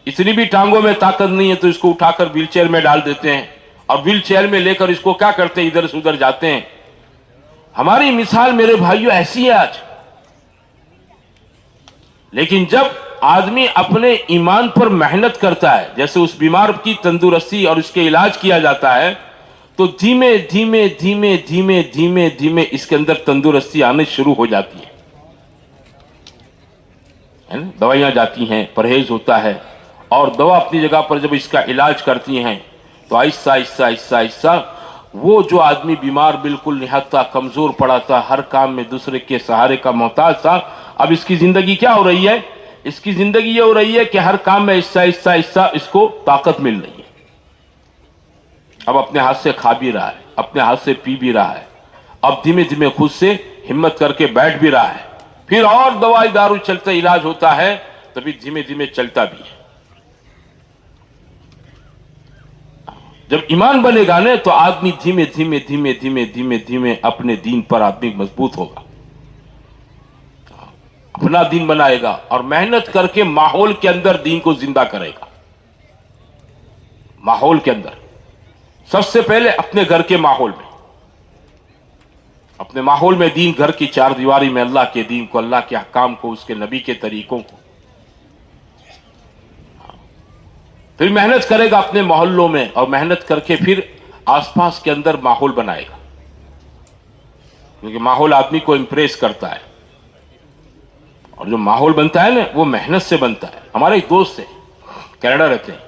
اتنی بھی ٹانگوں میں طاقت نہیں ہے تو اس کو اٹھا کر ویل چیئر میں ڈال دیتے ہیں، اور ویل چیئر میں لے کر اس کو کیا کرتے ہیں، ادھر سے ادھر جاتے ہیں۔ ہماری مثال میرے بھائیوں ایسی ہے آج۔ لیکن جب آدمی اپنے ایمان پر محنت کرتا ہے، جیسے اس بیمار کی تندرستی اور اس کے علاج کیا جاتا ہے، تو دھیمے دھیمے دھیمے دھیمے دھیمے دھیمے اس کے اندر تندرستی آنے شروع ہو جاتی ہے۔ دوائیاں جاتی ہیں، پرہیز ہوتا ہے، اور دوا اپنی جگہ پر جب اس کا علاج کرتی ہیں تو آہستہ آہستہ آہستہ آہستہ وہ جو آدمی بیمار بالکل نہتا کمزور پڑا تھا، ہر کام میں دوسرے کے سہارے کا محتاج تھا، اب اس کی زندگی کیا ہو رہی ہے؟ اس کی زندگی یہ ہو رہی ہے کہ ہر کام میں آہستہ آہستہ آہستہ اس کو طاقت مل رہی ہے۔ اب اپنے ہاتھ سے کھا بھی رہا ہے، اپنے ہاتھ سے پی بھی رہا ہے، اب دھیمے دھیمے خود سے ہمت کر کے بیٹھ بھی رہا ہے، پھر اور دوائی دارو چلتا علاج ہوتا ہے، تبھی دھیمے دھیمے چلتا بھی ہے۔ جب ایمان بنے گا نا تو آدمی دھیمے دھیمے دھیمے دھیمے دھیمے دھیمے اپنے دین پر آدمی مضبوط ہوگا، اپنا دین بنائے گا اور محنت کر کے ماحول کے اندر دین کو زندہ کرے گا۔ ماحول کے اندر سب سے پہلے اپنے گھر کے ماحول میں، اپنے ماحول میں دین، گھر کی 4 دیواری میں اللہ کے دین کو، اللہ کے احکام کو، اس کے نبی کے طریقوں کو، پھر محنت کرے گا اپنے محلوں میں، اور محنت کر کے پھر آس پاس کے اندر ماحول بنائے گا، کیونکہ ماحول آدمی کو امپریس کرتا ہے۔ اور جو ماحول بنتا ہے نا وہ محنت سے بنتا ہے. ہمارے ایک دوست ہیں کینیڈا رہتے ہیں,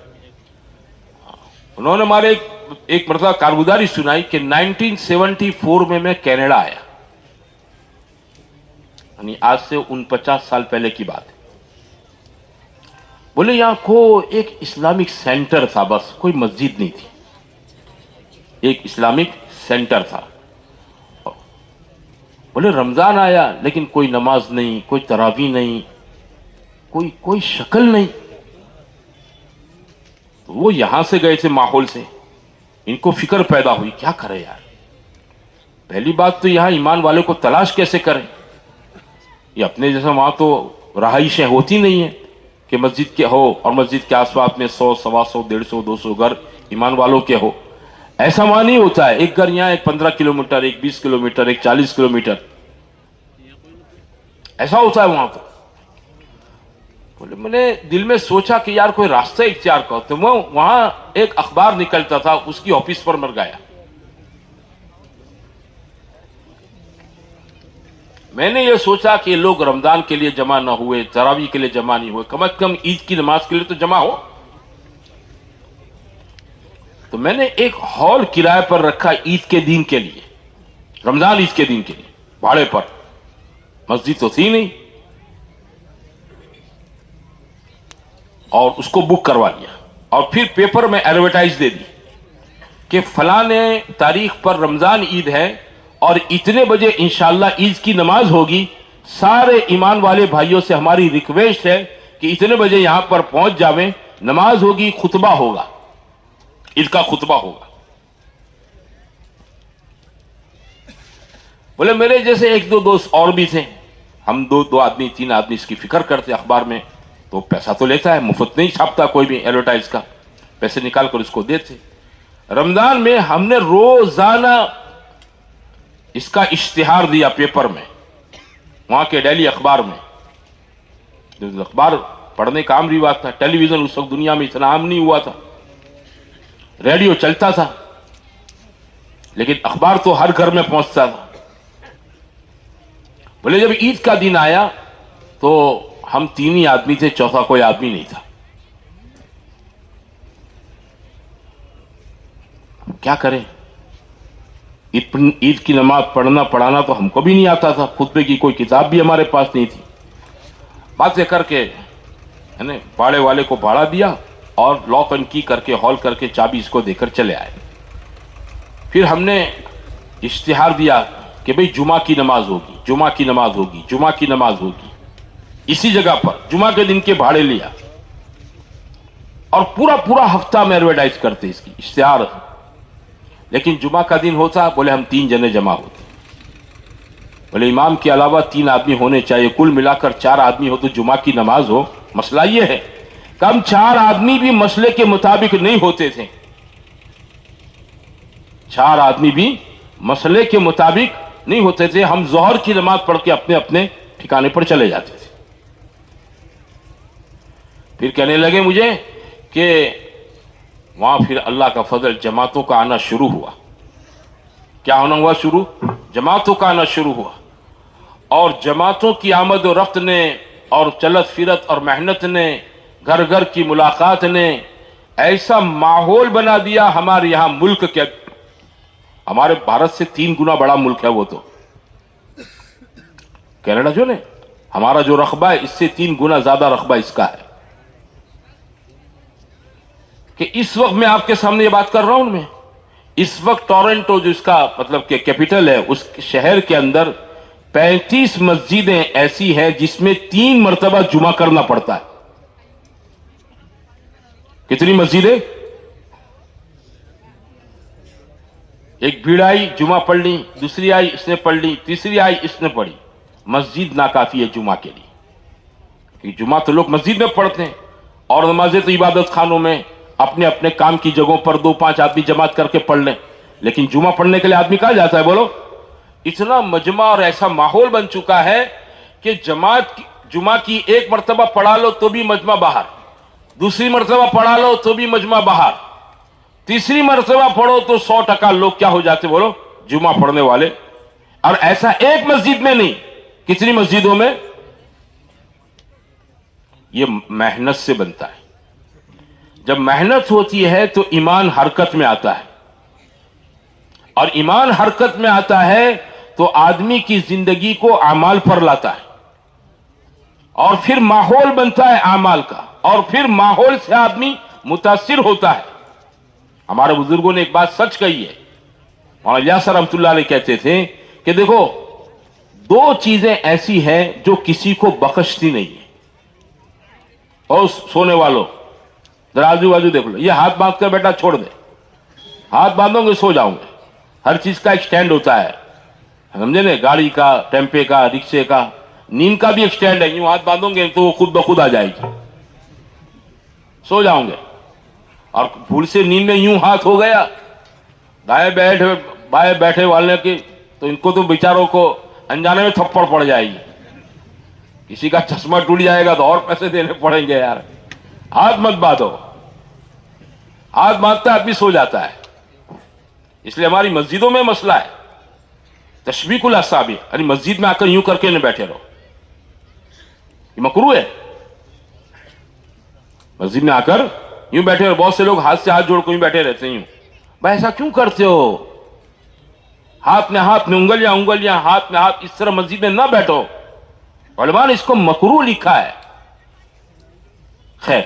انہوں نے ہمارے ایک مرتبہ کارگزاری سنائی کہ 1974 میں کینیڈا آیا, یعنی آج سے 49 سال پہلے کی بات ہے. بولے یہاں کو ایک اسلامک سینٹر تھا, بس کوئی مسجد نہیں تھی, ایک اسلامک سینٹر تھا. بولے رمضان آیا لیکن کوئی نماز نہیں, کوئی تراویح نہیں, کوئی شکل نہیں. تو وہ یہاں سے گئے تھے ماحول سے, ان کو فکر پیدا ہوئی کیا کرے یار, پہلی بات تو یہاں ایمان والے کو تلاش کیسے کریں, یہ اپنے جیسا وہاں تو رہائشیں ہوتی نہیں ہیں کہ مسجد کے ہو اور مسجد کے آس پاس میں 100, 125, 150, 200 گھر ایمان والوں کے ہو. ایسا وہاں نہیں ہوتا ہے, ایک گھر یہاں, ایک 15 کلومیٹر, ایک 20 کلومیٹر, ایک 40 کلومیٹر, ایسا ہوتا ہے وہاں. تو میں نے دل میں سوچا کہ یار کوئی راستہ اختیار کرو. تو وہ وہاں ایک اخبار نکلتا تھا, اس کی آفس پر مر گیا. میں نے یہ سوچا کہ لوگ رمضان کے لیے جمع نہ ہوئے, تراویح کے لیے جمع نہیں ہوئے, کم از کم عید کی نماز کے لیے تو جمع ہو. تو میں نے ایک ہال کرائے پر رکھا عید کے دن کے لیے, رمضان عید کے دن کے لیے, بھاڑے پر. مسجد تو تھی نہیں, اور اس کو بک کروا لیا, اور پھر پیپر میں ایڈورٹائز دے دی کہ فلاں تاریخ پر رمضان عید ہے اور اتنے بجے انشاءاللہ عید کی نماز ہوگی. سارے ایمان والے بھائیوں سے ہماری ریکویسٹ ہے کہ اتنے بجے یہاں پر پہنچ جاویں, نماز ہوگی, خطبہ ہوگا, عید کا خطبہ ہوگا. بولے میرے جیسے ایک دو دوست اور بھی تھے, ہم دو آدمی 3 آدمی اس کی فکر کرتے. اخبار میں تو پیسہ تو لیتا ہے, مفت نہیں چھاپتا کوئی بھی ایڈورٹائز کا, پیسے نکال کر اس کو دیتے. رمضان میں ہم نے روزانہ اس کا اشتہار دیا پیپر میں, وہاں کے ڈیلی اخبار میں. اخبار پڑھنے کا عام رواج تھا, ٹیلی ویژن اس وقت دنیا میں اتنا عام نہیں ہوا تھا, ریڈیو چلتا تھا, لیکن اخبار تو ہر گھر میں پہنچتا تھا. بولے جب عید کا دن آیا تو ہم 3 ہی آدمی تھے, چوتھا کوئی آدمی نہیں تھا. کیا کریں, عید کی نماز پڑھنا پڑھانا تو ہم کو بھی نہیں آتا تھا, خطبے کی کوئی کتاب بھی ہمارے پاس نہیں تھی. باتیں کر کے بھاڑے والے کو بھاڑا دیا اور لاک اینڈ کی کر کے, ہال کر کے چابی اس کو دے کر چلے آئے. پھر ہم نے اشتہار دیا کہ بھئی جمعہ کی نماز ہوگی, جمعہ کی نماز ہوگی, جمعہ کی نماز ہوگی. اسی جگہ پر جمعہ کے دن کے بھاڑے لیا, اور پورا ہفتہ میں ایڈورٹائز کرتے اس کی اشتہار. لیکن جمعہ کا دن ہوتا, بولے ہم 3 جنے جمع ہوتے. بولے امام کے علاوہ 3 آدمی ہونے چاہیے, کل ملا کر 4 آدمی ہو تو جمعہ کی نماز ہو. مسئلہ یہ ہے کہ ہم 4 آدمی بھی مسئلے کے مطابق نہیں ہوتے تھے, 4 آدمی بھی مسئلے کے مطابق نہیں ہوتے تھے. ہم ظہر کی نماز پڑھ کے اپنے اپنے ٹھکانے پر چلے جاتے تھے. پھر کہنے لگے مجھے کہ وہاں پھر اللہ کا فضل, جماعتوں کا آنا شروع ہوا. کیا ہونا ہوا شروع؟ جماعتوں کا آنا شروع ہوا. اور جماعتوں کی آمد و رفت نے, اور چلت پھرت اور محنت نے, گھر گھر کی ملاقات نے ایسا ماحول بنا دیا ہمارے یہاں ملک کے, ہمارے بھارت سے 3 گنا بڑا ملک ہے وہ تو کینیڈا جو نے, ہمارا جو رقبہ ہے اس سے 3 گنا زیادہ رقبہ اس کا ہے. کہ اس وقت میں آپ کے سامنے یہ بات کر رہا ہوں, میں اس وقت ٹورنٹو جو اس کا مطلب کہ کیپٹل ہے, اس شہر کے اندر 35 مسجدیں ایسی ہیں جس میں 3 مرتبہ جمعہ کرنا پڑتا ہے. کتنی مسجدیں؟ ایک بھیڑ آئی, جمعہ پڑھ لی, دوسری آئی اس نے پڑھ لی, تیسری آئی اس نے پڑھی. مسجد ناکافی ہے جمعہ کے لیے, کیونکہ جمعہ تو لوگ مسجد میں پڑھتے ہیں, اور نمازیں تو عبادت خانوں میں اپنے اپنے کام کی جگہوں پر 2-5 آدمی جماعت کر کے پڑھ لیں. لیکن جمعہ پڑھنے کے لیے آدمی کہاں جاتا ہے بولو؟ اتنا مجمع اور ایسا ماحول بن چکا ہے کہ جمعہ کی 1 مرتبہ پڑھا لو تو بھی مجمع باہر, دوسری مرتبہ پڑھا لو تو بھی مجمع باہر, تیسری مرتبہ پڑھو تو 100% لوگ کیا ہو جاتے بولو؟ جمعہ پڑھنے والے. اور ایسا ایک مسجد میں نہیں, کتنی مسجدوں میں؟ یہ محنت سے بنتا ہے. جب محنت ہوتی ہے تو ایمان حرکت میں آتا ہے, اور ایمان حرکت میں آتا ہے تو آدمی کی زندگی کو اعمال پر لاتا ہے, اور پھر ماحول بنتا ہے اعمال کا, اور پھر ماحول سے آدمی متاثر ہوتا ہے. ہمارے بزرگوں نے ایک بات سچ کہی ہے. مولانا الیاس رحمۃ اللہ علیہ کہتے تھے کہ دیکھو دو چیزیں ایسی ہیں جو کسی کو بخشتی نہیں ہے. اور سونے والوں ذرا آجو بازو دیکھ لو, یہ ہاتھ باندھ کر بیٹا چھوڑ دے, ہاتھ باندھو گے سو جاؤں گے. ہر چیز کا ایک سٹینڈ ہوتا ہے, سمجھے نا, گاڑی کا, ٹیمپے کا, رکشے کا, نیند کا بھی ایک سٹینڈ ہے. یوں ہاتھ باندھو گے تو وہ خود بخود آ جائے گی, سو جاؤں گے. اور بھول سے نیند میں یوں ہاتھ ہو گیا بائیں بیٹھے والے کی, تو ان کو تو بیچاروں کو انجانے میں تھپڑ پڑ جائے گی. کسی کا چشمہ ٹوٹ جائے گا تو اور پیسے دینے پڑیں گے یار. ہاتھ مت باندھو, ہاتھ باندھتا ہے آدمی سو جاتا ہے. اس لیے ہماری مسجدوں میں مسئلہ ہے تشبیک الاعصاب, یعنی مسجد میں آ کر یوں کر کے نہ بیٹھے رہو, یہ مکروہ ہے. مسجد میں آ کر یوں بیٹھے رہو. بہت سے لوگ ہاتھ سے ہاتھ جوڑ کر یوں بیٹھے رہتے ہیں. یوں بھائی ایسا کیوں کرتے ہو؟ ہاتھ میں انگلیاں ہاتھ میں ہاتھ, اس طرح مسجد میں نہ بیٹھو. علماء نے اس کو مکروہ لکھا ہے. خیر,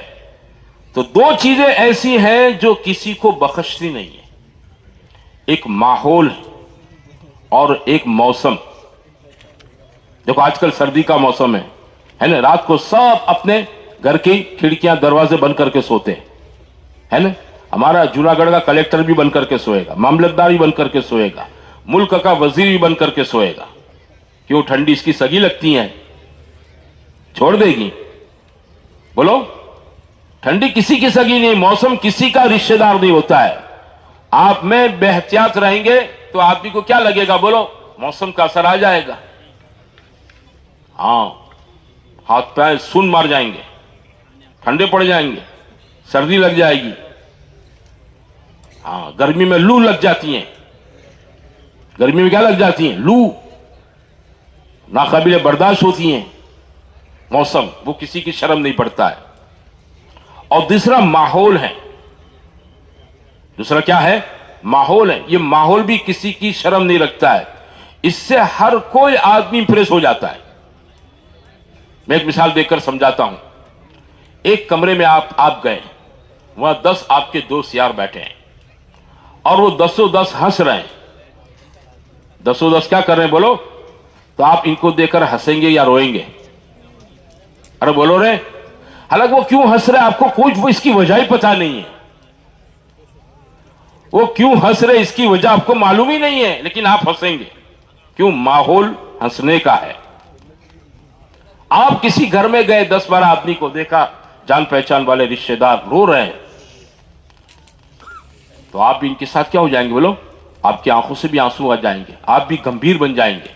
تو دو چیزیں ایسی ہیں جو کسی کو بخشتی نہیں ہے, ایک ماحول اور ایک موسم. دیکھو آج کل سردی کا موسم ہے نا, رات کو سب اپنے گھر کی کھڑکیاں دروازے بند کر کے سوتے ہیں نا. ہمارا جوناگڑھ کا کلیکٹر بھی بند کر کے سوئے گا, معاملتدار بھی بند کر کے سوئے گا, ملک کا وزیر بھی بند کر کے سوئے گا. کیوں؟ ٹھنڈی اس کی سگی لگتی ہیں, چھوڑ دے گی؟ بولو, ٹھنڈی کسی کی سگی نہیں, موسم کسی کا رشتہ دار نہیں ہوتا ہے. آپ میں بے احتیاط رہیں گے تو آدمی کو کیا لگے گا؟ بولو, موسم کا اثر آ جائے گا. ہاں, ہاتھ پیر سن مار جائیں گے, ٹھنڈے پڑ جائیں گے, سردی لگ جائے گی. ہاں, گرمی میں لو لگ جاتی ہیں. گرمی میں کیا لگ جاتی ہیں؟ لو, ناقابل برداشت ہوتی ہیں. موسم وہ کسی کی شرم نہیں پڑتا ہے. اور دوسرا ماحول ہے. دوسرا کیا ہے؟ ماحول ہے. یہ ماحول بھی کسی کی شرم نہیں رکھتا ہے. اس سے ہر کوئی آدمی امپریس ہو جاتا ہے. میں ایک مثال دے کر سمجھاتا ہوں. ایک کمرے میں آپ گئے, وہاں 10 آپ کے دوست یار بیٹھے ہیں, اور وہ 10 ہنس رہے ہیں. 10 کیا کر رہے ہیں بولو؟ تو آپ ان کو دیکھ کر ہنسیں گے یا روئیں گے؟ ارے بولو رے. حالانکہ وہ کیوں ہنس رہے آپ کو کچھ اس کی وجہ ہی پتا نہیں ہے. وہ کیوں ہنس رہے اس کی وجہ آپ کو معلوم ہی نہیں ہے, لیکن آپ ہنسیں گے. کیوں؟ ماحول ہنسنے کا ہے. آپ کسی گھر میں گئے, 10-12 آدمی کو دیکھا, جان پہچان والے رشتہ دار رو رہے ہیں, تو آپ بھی ان کے ساتھ کیا ہو جائیں گے بولو؟ آپ کی آنکھوں سے بھی آنسو آ جائیں گے, آپ بھی گمبھیر بن جائیں گے.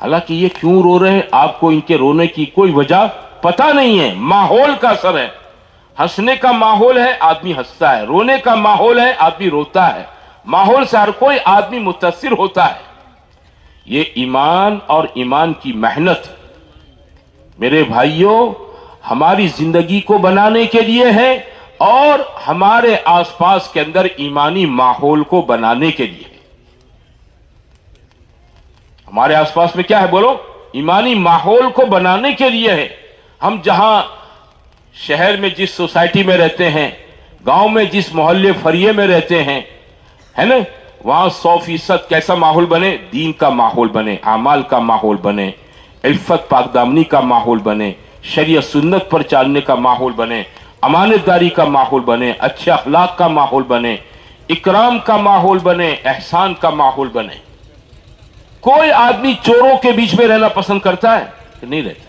حالانکہ یہ کیوں رو رہے ہیں آپ کو ان کے رونے کی کوئی وجہ پتہ نہیں ہے. ماحول کا اثر ہے. ہنسنے کا ماحول ہے, آدمی ہنستا ہے. رونے کا ماحول ہے, آدمی روتا ہے. ماحول سے ہر کوئی آدمی متاثر ہوتا ہے. یہ ایمان اور ایمان کی محنت میرے بھائیوں ہماری زندگی کو بنانے کے لیے ہے, اور ہمارے آس پاس کے اندر ایمانی ماحول کو بنانے کے لیے. ہمارے آس پاس میں کیا ہے بولو؟ ایمانی ماحول کو بنانے کے لیے ہے. ہم جہاں شہر میں جس سوسائٹی میں رہتے ہیں, گاؤں میں جس محلے فریے میں رہتے ہیں, ہے نا, وہاں 100% کیسا ماحول بنے؟ دین کا ماحول بنے, اعمال کا ماحول بنے, عفت پاک دامنی کا ماحول بنے, شریعت سنت پر چلنے کا ماحول بنے, امانت داری کا ماحول بنے, اچھے اخلاق کا ماحول بنے, اکرام کا ماحول بنے, احسان کا ماحول بنے. کوئی آدمی چوروں کے بیچ میں رہنا پسند کرتا ہے کہ نہیں رہتا؟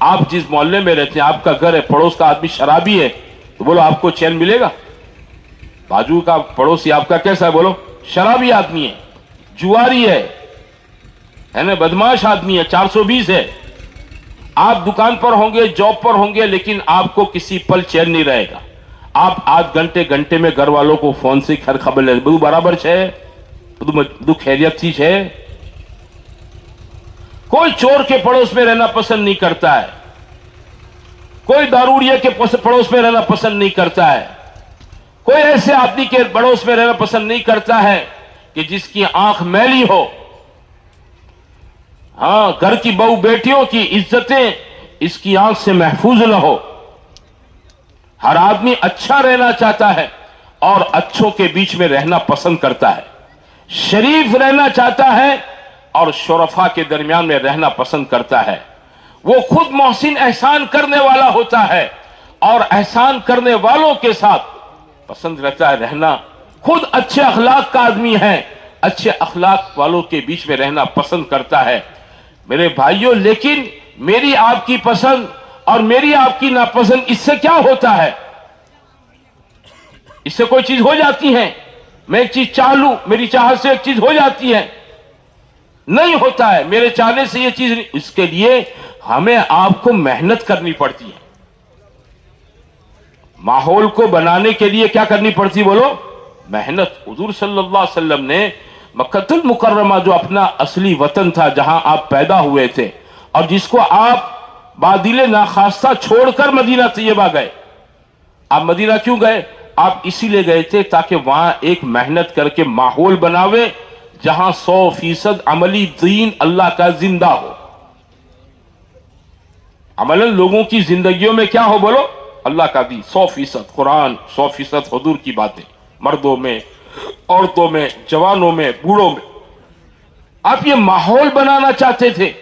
آپ جس محلے میں رہتے ہیں, آپ کا گھر ہے, پڑوس کا آدمی شرابی ہے, تو بولو آپ کو چین ملے گا؟ بازو کا پڑوسی آپ کا کیسا ہے بولو؟ شرابی آدمی ہے, جواری ہے نا, بدماش آدمی ہے, 420 ہے. آپ دکان پر ہوں گے, جاب پر ہوں گے, لیکن آپ کو کسی پل چین نہیں رہے گا. آپ آدھ گھنٹے میں گھر والوں کو فون سے خبر لے, بدو برابر ہے, بدو خیریت چیز ہے. کوئی چور کے پڑوس میں رہنا پسند نہیں کرتا ہے. کوئی दारूड़िया के पड़ोस में रहना पसंद नहीं करता है, कोई ऐसे आदमी के पड़ोस में रहना पसंद नहीं करता है कि जिसकी आंख मैली हो। हाँ, घर की बहू बेटियों की इज्जतें इसकी आंख से महफूज न हो। हर आदमी अच्छा रहना चाहता है और अच्छों के बीच में रहना पसंद करता है, शरीफ रहना चाहता है और शुरफा के दरमियान में रहना पसंद करता है। वो खुद मोहसिन एहसान करने वाला होता है और एहसान करने वालों के साथ पसंद रहता है रहना। खुद अच्छे अखलाक का आदमी है, अच्छे अखलाक वालों के बीच में रहना पसंद करता है। मेरे भाइयों, लेकिन मेरी आपकी पसंद और मेरी आपकी नापसंद, इससे क्या होता है? इससे कोई चीज हो जाती है? मैं एक चीज चाह लूं, मेरी चाहत से एक चीज हो जाती है? नहीं होता है। मेरे चाहने से ये चीज नहीं। इसके लिए हमें आपको मेहनत करनी पड़ती है। माहौल को बनाने के लिए क्या करनी पड़ती, बोलो? मेहनत। हुजूर सल्लल्लाहु अलैहि वसल्लम ने मक्कतुल मुकर्रमा, जो अपना असली वतन था, जहां आप पैदा हुए थे और जिसको आप बादिले नाखास्ता छोड़कर मदीना तैयबा गए। आप मदीना क्यों गए? आप इसीलिए गए थे ताकि वहां एक मेहनत करके माहौल बनावे जहां 100% अमली दीन अल्लाह का जिंदा हो। अमलन लोगों की जिंदगियों में क्या हो, बोलो? अल्लाह का दीन 100% कुरान, 100% हुजूर की बातें, मर्दों में, औरतों में, जवानों में, बूढ़ों में। आप ये माहौल बनाना चाहते थे।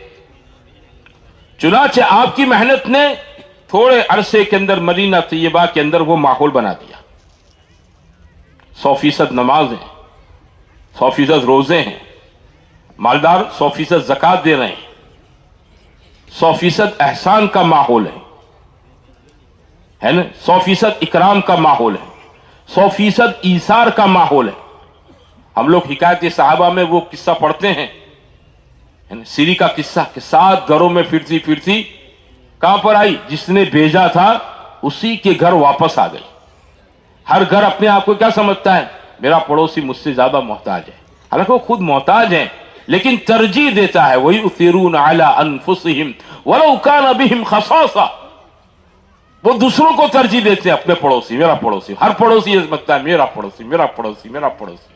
चुनाचे आपकी मेहनत ने थोड़े अरसे के अंदर मदीना तैयबा के अंदर वो माहौल बना दिया। 100% नमाज है, 100% रोजे हैं, मालदार 100% ज़कात दे रहे हैं, 100% एहसान का माहौल है ना, 100% इकराम का माहौल है, 100% ईसार का माहौल है। हम लोग हिकायत सहाबा में वो किस्सा पढ़ते हैं, सीरी का किस्सा, कि 7 घरों में फिरती फिरती कहां पर आई? जिसने भेजा था उसी के घर वापस आ गई। हर घर अपने आप को क्या समझता है? मेरा पड़ोसी मुझसे ज्यादा मोहताज है। हालांकि वो खुद मोहताज है, लेकिन तरजीह देता है। वही उसीरून अला अनफुसिहिम वलौ कान बिहिम खसासा। वो दूसरों को तरजीह देते हैं, अपने पड़ोसी, मेरा पड़ोसी। हर पड़ोसी ये समझता है मेरा पड़ोसी, मेरा पड़ोसी, मेरा पड़ोसी।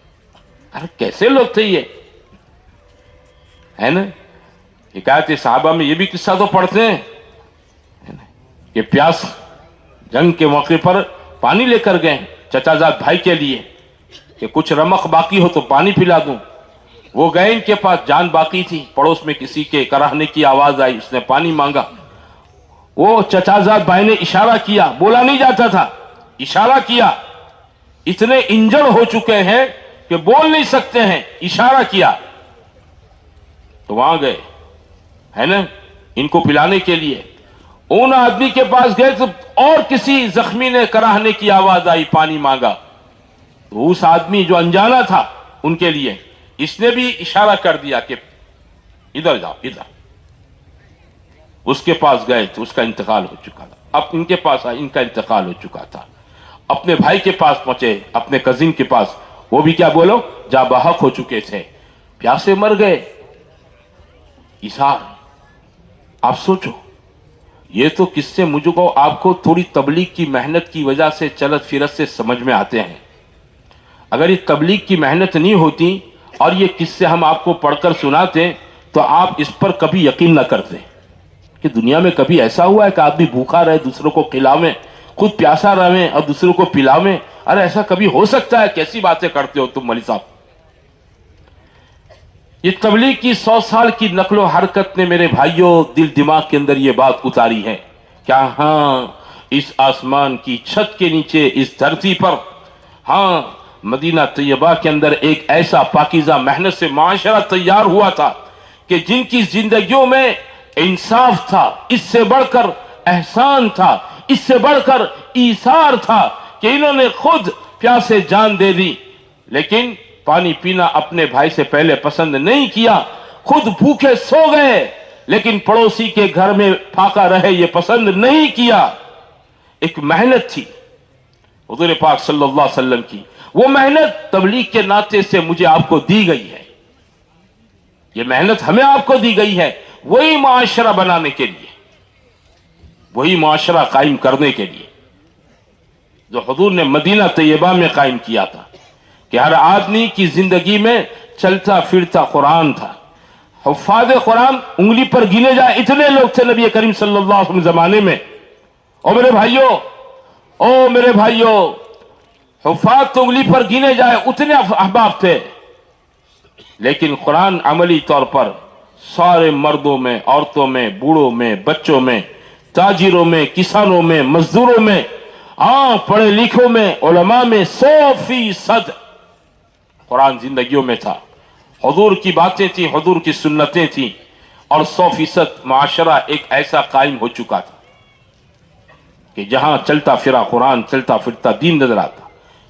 अरे कैसे लोग थे ये, है ना? हिकायत सहाबा में ये भी किस्सा तो पढ़ते हैं, है ना? कि प्यास, जंग के मौके पर पानी लेकर गए चचाजाद भाई के लिए कि कुछ रमक बाकी हो तो पानी पिला दूं। वो गए, इनके पास जान बाकी थी। पड़ोस में किसी के कराहने की आवाज आई, उसने पानी मांगा। वो चचाजाद भाई ने इशारा किया, बोला नहीं जाता था, इशारा किया। इतने इंजर्ड हो चुके हैं कि बोल नहीं सकते हैं, इशारा किया तो वहां गए, है ना, इनको पिलाने के लिए। उन आदमी के पास गए तो और किसी जख्मी ने कराहने की आवाज आई, पानी मांगा। तो उस आदमी जो अनजाना था उनके लिए, इसने भी इशारा कर दिया कि इधर जाओ, इधर। उसके पास गए तो उसका इंतकाल हो चुका था। अब इनके पास आए, इनका इंतकाल हो चुका था। अपने भाई के पास पहुंचे, अपने कजिन के पास, वो भी क्या बोलो, जा बहक हो चुके थे, प्यासे मर गए। इशार, आप सोचो, ये तो किस्से मुझको आपको थोड़ी तबलीग की मेहनत की वजह से, चलत फिरत से समझ में आते हैं। अगर ये तबलीग की मेहनत नहीं होती और ये किस्से हम आपको पढ़कर सुनाते तो आप इस पर कभी यकीन न करते कि दुनिया में कभी ऐसा हुआ है कि आदमी भूखा रहे, दूसरों को खिलावे, खुद प्यासा रहे और दूसरों को पिलावे। अरे ऐसा कभी हो सकता है? कैसी बातें करते हो तुम मौलवी साहब। ये तबलीग की 100 साल की नकलो हरकत ने मेरे भाइयों दिल दिमाग के अंदर ये बात उतारी है क्या? हाँ, इस आसमान की छत के नीचे, इस धरती पर, हाँ, मदीना तैयबा के अंदर एक ऐसा पाकीज़ा मेहनत से माशरा तैयार हुआ था कि जिनकी जिंदगियों में इंसाफ था, इससे बढ़कर एहसान था, इससे बढ़कर ईसार था कि इन्होंने खुद प्यासे जान दे दी, लेकिन पानी पीना अपने भाई से पहले पसंद नहीं किया। खुद भूखे सो गए, लेकिन पड़ोसी के घर में फाका रहे ये पसंद नहीं किया। एक मेहनत थी हुज़ूर पाक सल्लल्लाहु अलैहि वसल्लम की। वो मेहनत तबलीग के नाते से मुझे आपको दी गई है। ये मेहनत हमें आपको दी गई है वही माशरा बनाने के लिए, वही मुआशरा कायम करने के लिए जो हुजूर ने मदीना तैयबा में कायम किया था कि हर आदमी की जिंदगी में चलता फिरता कुरान था। हुफ्फाज़ कुरान उंगली पर गिने जाए इतने लोग थे नबी करीम सल्लल्लाहु अलैहि वसल्लम जमाने में। ओ मेरे भाइयों, हुफ्फाज़ तो उंगली पर गिने जाए उतने अहबाब थे, लेकिन कुरान अमली तौर पर सारे मर्दों में, औरतों में, बूढ़ों में, बच्चों में, ताजिरों में, किसानों में, मजदूरों में, पढ़े लिखों में, उलमा में 100% कुरान जिंदगियों में था। हुजूर की बातें थी, हुजूर की सुन्नतें थी, और 100% मुआशरा एक ऐसा कायम हो चुका था कि जहां चलता फिरा कुरान, चलता फिरता दीन नजर आता।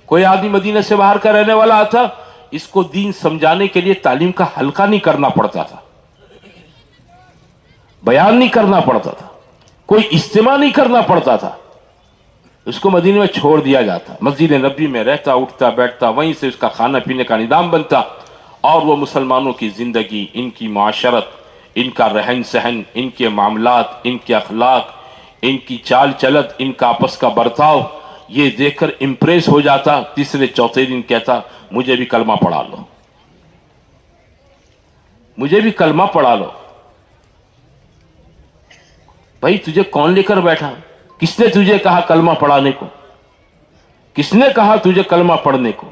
कोई आदमी मदीने से बाहर का रहने वाला आता, इसको दीन समझाने के लिए तालीम का हल्का नहीं करना पड़ता था, बयान नहीं करना पड़ता था, कोई इज्तिमा नहीं करना पड़ता था, उसको मदीने में छोड़ दिया जाता। मस्जिद नबी में रहता, उठता, बैठता, वहीं से उसका खाना पीने का निजाम बनता, और वो मुसलमानों की जिंदगी, इनकी माशरत, इनका रहन सहन, इनके मामलात, इनके अखलाक, इनकी चाल चलत, इनका आपस का बर्ताव, ये देखकर इंप्रेस हो जाता। तीसरे चौथे दिन कहता, मुझे भी कलमा पढ़ा लो, मुझे भी कलमा पढ़ा लो। भाई तुझे कौन लेकर बैठा? किसने तुझे कहा कलमा पढ़ाने को? किसने कहा तुझे कलमा पढ़ने को?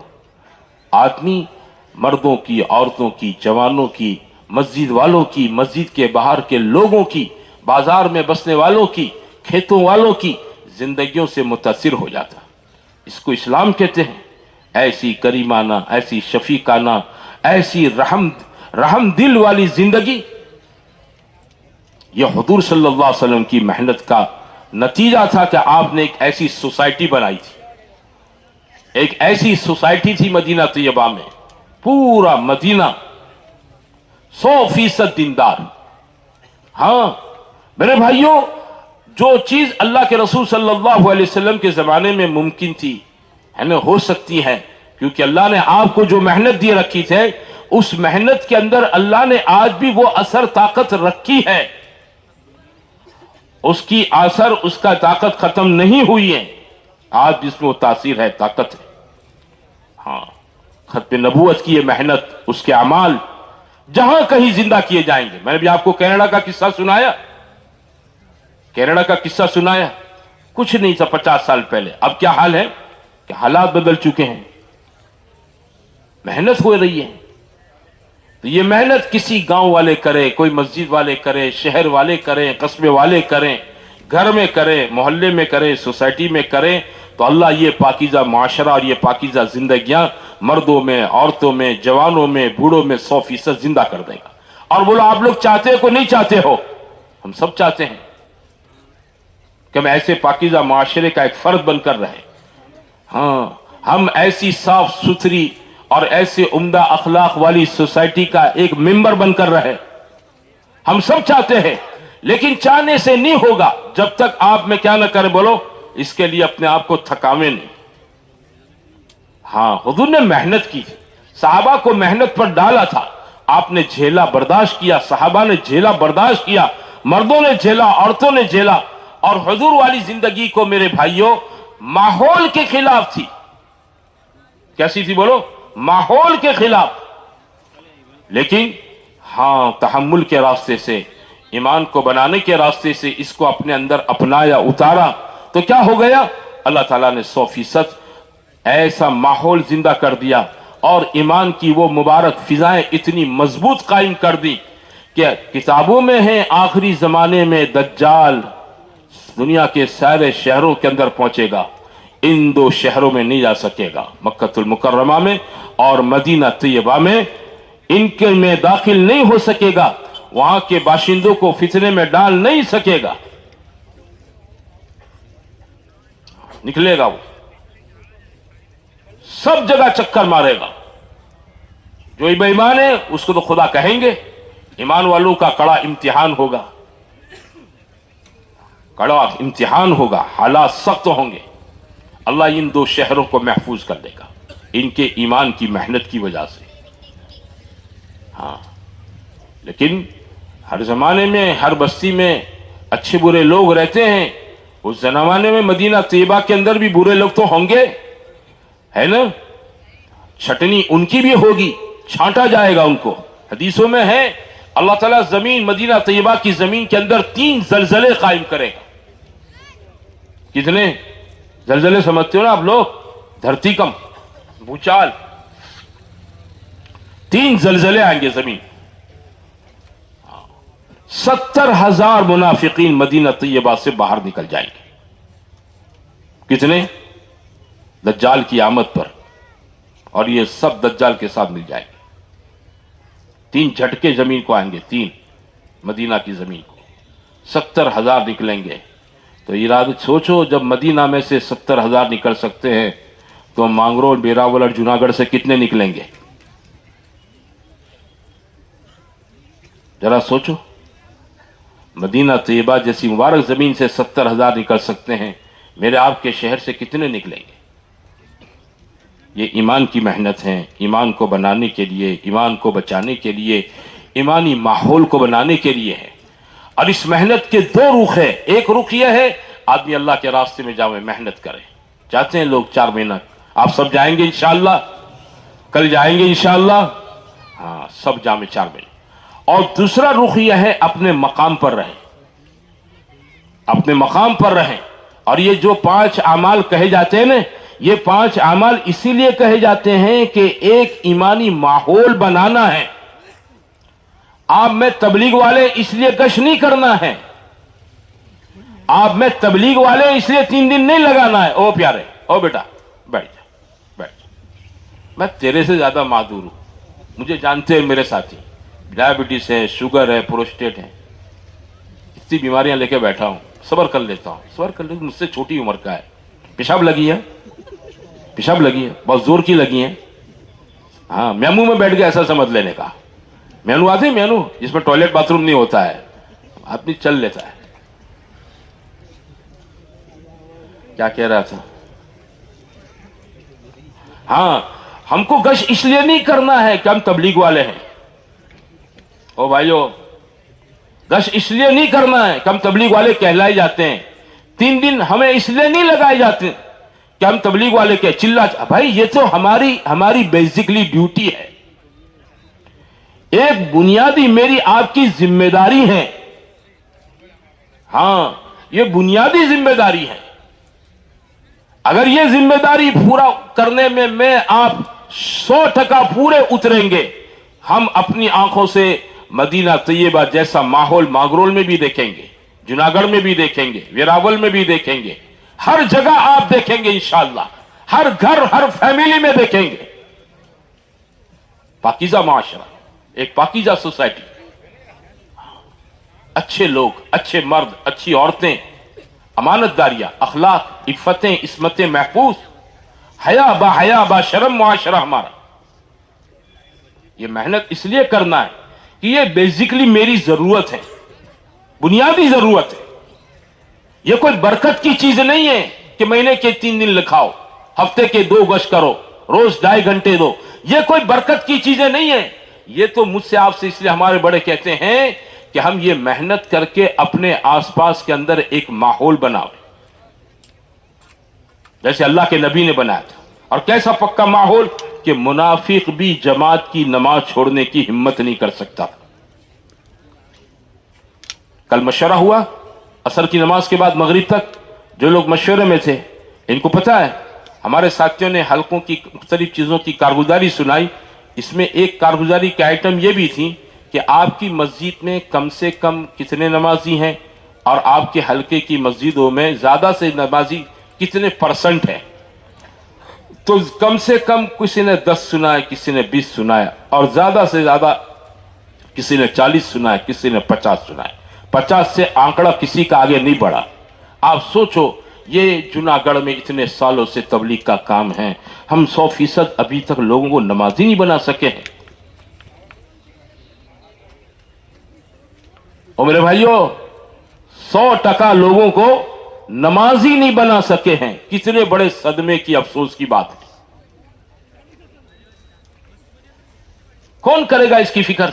आदमी मर्दों की, औरतों की, जवानों की, मस्जिद वालों की, मस्जिद के बाहर के लोगों की, बाजार में बसने वालों की, खेतों वालों की जिंदगियों से मुतासिर हो जाता। इसको इस्लाम कहते हैं। ऐसी करीमाना, ऐसी शफीकाना, ऐसी रहम दिल वाली जिंदगी, यह हुजूर सल्लल्लाहु अलैहि वसल्लम की मेहनत का नतीजा था कि आपने एक ऐसी सोसाइटी बनाई थी। एक ऐसी सोसाइटी थी मदीना तैयबा में, पूरा मदीना 100% दीनदार। हां मेरे भाइयों, जो चीज अल्लाह के रसूल सल्लल्लाहु अलैहि वसल्लम के जमाने में मुमकिन थी, है ना, हो सकती है, क्योंकि अल्लाह ने आपको जो मेहनत दिए रखी थे, उस मेहनत के अंदर अल्लाह ने आज भी वो असर ताकत रखी है। उसकी असर, उसका ताकत खत्म नहीं हुई है, आज भी इसमें वो तासीर है, ताकत है। हाँ, खत्म नबूवत की ये मेहनत, उसके अमाल जहां कहीं जिंदा किए जाएंगे। मैंने भी आपको कनाडा का किस्सा सुनाया, कनाडा का किस्सा सुनाया, कुछ नहीं था 50 साल पहले। अब क्या हाल है कि हालात बदल चुके हैं, मेहनत हो रही है। तो ये मेहनत किसी गांव वाले करें, कोई मस्जिद वाले करें, शहर वाले करें, कस्बे वाले करें, घर में करें, मोहल्ले में करें, सोसाइटी में करें, तो अल्लाह ये पाकीज़ा माशरा और ये पाकीज़ा जिंदगियां मर्दों में, औरतों में, जवानों में, बूढ़ों में 100% जिंदा कर देगा। और बोलो आप लोग चाहते हो, नहीं चाहते हो? हम सब चाहते हैं कि हम ऐसे पाकीज़ा माशरे का एक फर्द बनकर रहे। हाँ, हम ऐसी साफ सुथरी और ऐसे उम्दा अखलाक वाली सोसाइटी का एक मेंबर बनकर रहे। हम सब चाहते हैं, लेकिन चाहने से नहीं होगा जब तक आप में क्या ना करें। बोलो, इसके लिए अपने आप को थकावे नहीं। हाँ, हुजूर ने मेहनत की, सहाबा को मेहनत पर डाला था, आपने झेला, बर्दाश्त किया, सहाबा ने झेला, बर्दाश्त किया, मर्दों ने झेला, औरतों ने झेला। और हुजूर वाली जिंदगी को मेरे भाइयों माहौल के खिलाफ थी। कैसी थी बोलो? माहौल के खिलाफ। लेकिन हां, तहम्मुल के रास्ते से, ईमान को बनाने के रास्ते से इसको अपने अंदर अपनाया, उतारा, तो क्या हो गया? अल्लाह ताला ने 100% ऐसा माहौल जिंदा कर दिया और ईमान की वो मुबारक फिजाएं इतनी मजबूत कायम कर दी कि किताबों में है आखिरी जमाने में दज्जाल दुनिया के सारे शहरों के अंदर पहुंचेगा, इन 2 शहरों में नहीं जा सकेगा, मक्कतुल मुकर्रमा में और मदीना तैयबा में। इनके में दाखिल नहीं हो सकेगा, वहां के बाशिंदों को फितने में डाल नहीं सकेगा। निकलेगा वो, सब जगह चक्कर मारेगा। जो बेईमान है उसको तो खुदा कहेंगे। ईमान वालों का कड़ा इम्तिहान होगा, कड़ा इम्तिहान होगा, हालात सख्त होंगे। अल्लाह इन 2 शहरों को महफूज कर देगा इनके ईमान की मेहनत की वजह से। हाँ, लेकिन हर जमाने में, हर बस्ती में अच्छे बुरे लोग रहते हैं, उस जमाने में मदीना तैयबा के अंदर भी बुरे लोग तो होंगे, है ना, छटनी उनकी भी होगी, छांटा जाएगा उनको। हदीसों में है अल्लाह ताला जमीन मदीना तैयबा की जमीन के अंदर 3 जलजले कायम करेगा। कितने जलजले समझते हो ना आप लोग? धरतीकंप, भूचाल, 3 जलजले आएंगे जमीन। 70,000 मुनाफिकीन मदीना तैयबा से बाहर निकल जाएंगे। कितने? दज्जाल की आमद पर, और ये सब दज्जाल के साथ मिल जाएंगे। 3 झटके जमीन को आएंगे, 3 मदीना की जमीन को 70,000 निकलेंगे। तो इरादा सोचो, जब मदीना में से 70,000 निकल सकते हैं तो मांगरोल, बेरावल और जूनागढ़ से कितने निकलेंगे? जरा सोचो, मदीना तैयबा जैसी मुबारक जमीन से 70,000 निकल सकते हैं, मेरे आपके शहर से कितने निकलेंगे? ये ईमान की मेहनत है। ईमान को बनाने के लिए, ईमान को बचाने के लिए, ईमानी माहौल को बनाने के लिए है। और इस मेहनत के 2 रुख है। एक रुख यह है आदमी अल्लाह के रास्ते में जावे, मेहनत करे। चाहते हैं लोग 4 महीना, आप सब जाएंगे इंशाअल्लाह, कल जाएंगे इंशाअल्लाह, हाँ सब जामे 4 महीने। और दूसरा रुख यह है अपने मकाम पर रहें, अपने मकाम पर रहें। और ये जो 5 अमाल कहे जाते हैं ना, ये 5 अमाल इसीलिए कहे जाते हैं कि एक ईमानी माहौल बनाना है। आप में तबलीग वाले इसलिए गश नहीं करना है, आप में तबलीग वाले इसलिए 3 दिन नहीं लगाना है। ओ प्यारे, ओ बेटा बैठ जा, बैठ जा, मैं तेरे से ज्यादा मादूर हूं, मुझे जानते हैं मेरे साथी, डायबिटीज है, शुगर है, प्रोस्टेट है, इतनी बीमारियां लेके बैठा हूं, सब्र कर लेता हूं, सब्र कर लेता, मुझसे छोटी उम्र का है, पेशाब लगी है, पेशाब लगी है, बहुत जोर की लगी है, हाँ मेनू में बैठ गया ऐसा समझ लेने का। मेनू आते हैं, मेनू जिसमें टॉयलेट बाथरूम नहीं होता है, आदमी चल लेता है। क्या कह रहा था? हाँ, हमको गश इसलिए नहीं करना है कि हम तबलीग वाले हैं। ओ भाइयों, गश इसलिए नहीं करना है कि हम तबलीग वाले कहलाए जाते हैं। 3 दिन हमें इसलिए नहीं लगाए जाते कि हम तबलीग वाले के चिल्ला, भाई ये तो हमारी बेसिकली ड्यूटी है, एक बुनियादी मेरी आपकी जिम्मेदारी है। हाँ, ये बुनियादी जिम्मेदारी है। अगर ये जिम्मेदारी पूरा करने में मैं आप 100% पूरे उतरेंगे, हम अपनी आंखों से मदीना तैयबा जैसा माहौल मांगरोल में भी देखेंगे, जूनागढ़ में भी देखेंगे, वेरावल में भी देखेंगे, हर जगह आप देखेंगे इंशाअल्लाह, हर घर हर फैमिली में देखेंगे। पाकीज़ा माशरा, एक पाकीज़ा सोसाइटी, अच्छे लोग, अच्छे मर्द, अच्छी औरतें, अमानतदारियां, अखलाक, इफ़्फ़तें, इस्मतें महफूज, हया बा शर्म मुआशरा हमारा। ये मेहनत इसलिए करना है कि ये बेसिकली मेरी जरूरत है, बुनियादी जरूरत है। ये कोई बरकत की चीज नहीं है कि महीने के 3 दिन लिखाओ, हफ्ते के 2 गश करो, रोज 2.5 घंटे दो। ये कोई बरकत की चीजें नहीं है। ये तो मुझसे आपसे इसलिए हमारे बड़े कहते हैं कि हम ये मेहनत करके अपने आसपास के अंदर एक माहौल बनाओ, जैसे अल्लाह के नबी ने बनाया था। और कैसा पक्का माहौल कि मुनाफिक भी जमात की नमाज छोड़ने की हिम्मत नहीं कर सकता। कल मशवरा हुआ असर की नमाज के बाद मगरिब तक, जो लोग मशवरे में थे इनको पता है, हमारे साथियों ने हल्कों की मुख्तलिफ चीजों की कारगुजारी सुनाई। इसमें एक कारगुजारी की आइटम यह भी थी कि आपकी मस्जिद में कम से कम कितने नमाजी हैं और आपके हल्के की मस्जिदों में ज्यादा से नमाजी कितने % है। तो कम से कम किसी ने 10 सुनाया, किसी ने 20 सुनाया, और ज्यादा से ज्यादा किसी ने 40 सुनाया, किसी ने 50 सुनाया। 50 से आंकड़ा किसी का आगे नहीं बढ़ा। आप सोचो, ये जूनागढ़ में इतने सालों से तबलीग का काम है, हम 100% अभी तक लोगों को नमाजी नहीं बना सके हैं। और मेरे भाइयों, 100% लोगों को नमाजी नहीं बना सके हैं। कितने बड़े सदमे की, अफसोस की बात है। कौन करेगा इसकी फिक्र?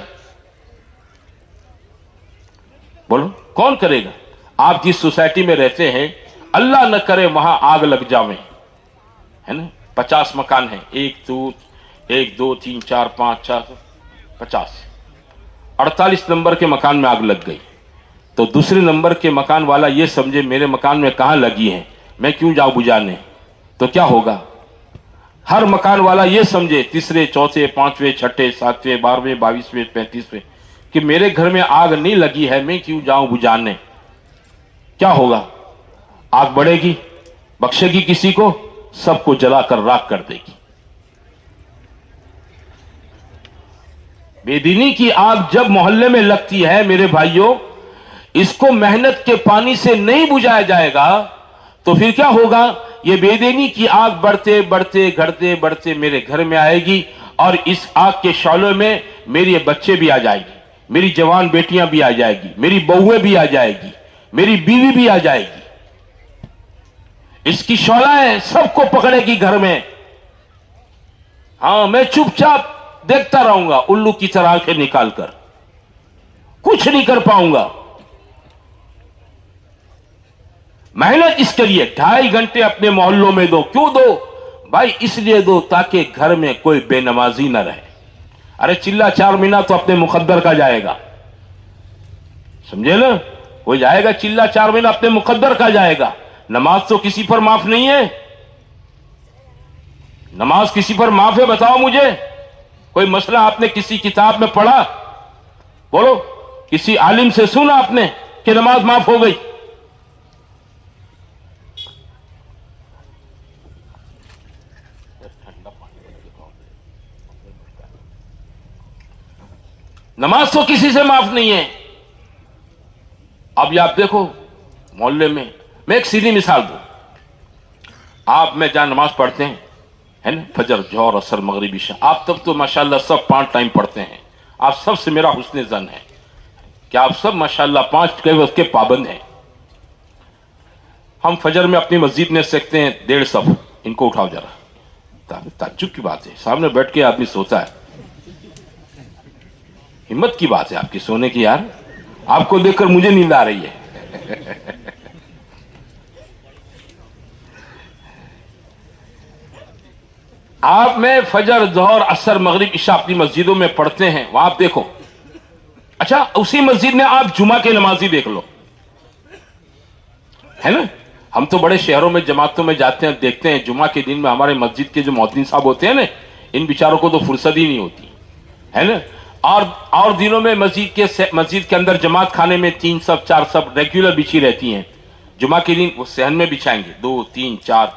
बोलो, कौन करेगा? आप जिस सोसाइटी में रहते हैं, अल्लाह न करे वहां आग लग जावे, है ना। 50 मकान है, 1 2 3 4 5 6 50, 48 नंबर के मकान में आग लग गई, तो दूसरे नंबर के मकान वाला ये समझे मेरे मकान में कहां लगी है, मैं क्यों जाऊं बुझाने, तो क्या होगा। हर मकान वाला ये समझे तीसरे चौथे पांचवें छठे सातवें 12वें 22वें 35वें कि मेरे घर में आग नहीं लगी है, मैं क्यों जाऊं बुझाने, क्या होगा। आग बढ़ेगी, बख्शेगी किसी को, सबको जलाकर राख कर देगी। बेदीनी की आग जब मोहल्ले में लगती है मेरे भाइयों, इसको मेहनत के पानी से नहीं बुझाया जाएगा तो फिर क्या होगा। ये बेदीनी की आग बढ़ते बढ़ते घटते बढ़ते मेरे घर में आएगी, और इस आग के शौले में मेरे बच्चे भी आ जाएंगे, मेरी जवान बेटियां भी आ जाएगी, मेरी बहुएं भी आ जाएगी, मेरी बीवी भी आ जाएगी। इसकी शौलाएं सबको पकड़ेगी घर में। हाँ, मैं चुपचाप देखता रहूंगा उल्लू की तरह आंखें निकालकर, कुछ नहीं कर पाऊंगा। मेहनत इसके लिए 2.5 घंटे अपने मोहल्लों में दो, क्यों दो भाई, इसलिए दो ताकि घर में कोई बेनमाजी न रहे। अरे चिल्ला 4 महीना तो अपने मुकद्दर का जाएगा, समझे ना, वो जाएगा चिल्ला 4 महीना अपने मुकद्दर का जाएगा। नमाज तो किसी पर माफ नहीं है, नमाज किसी पर माफ है, बताओ मुझे। कोई मसला आपने किसी किताब में पढ़ा, बोलो, किसी आलिम से सुना आपने कि नमाज माफ हो गई। नमाज तो किसी से माफ नहीं है। अब ये आप देखो मोहल्ले में, मैं एक सीधी मिसाल दूं, आप में जहां नमाज पढ़ते हैं, है ना, फजर जोहर असर मगरिब इशा, आप तब तो माशाल्लाह सब 5 टाइम पढ़ते हैं। आप सब से मेरा हुस्न जन है कि आप सब माशाल्लाह 5 के वक्त के पाबंद हैं। हम फजर में अपनी मस्जिद में सकते हैं 1.5 सफ, इनको उठाओ जरा, ताज्जुब की बात है, सामने बैठ के आदमी सोता है, हिम्मत की बात है आपकी सोने की यार, आपको देखकर मुझे नींद आ रही है। आप में फजर जोहर असर मगरिब इशा अपनी मस्जिदों में पढ़ते हैं, वहां आप देखो। अच्छा, उसी मस्जिद में आप जुमा के नमाजी देख लो, है ना। हम तो बड़े शहरों में जमातों में जाते हैं, देखते हैं जुमा के दिन में हमारे मस्जिद के जो मुअज्जिन साहब होते हैं ना, इन बेचारों को तो फुर्सत ही नहीं होती, है ना। और दिनों में मस्जिद के अंदर जमात खाने में 3 सफ 4 सफ रेगुलर बिछी रहती हैं। जुमा के दिन वो सहन में बिछाएंगे 2 3 4,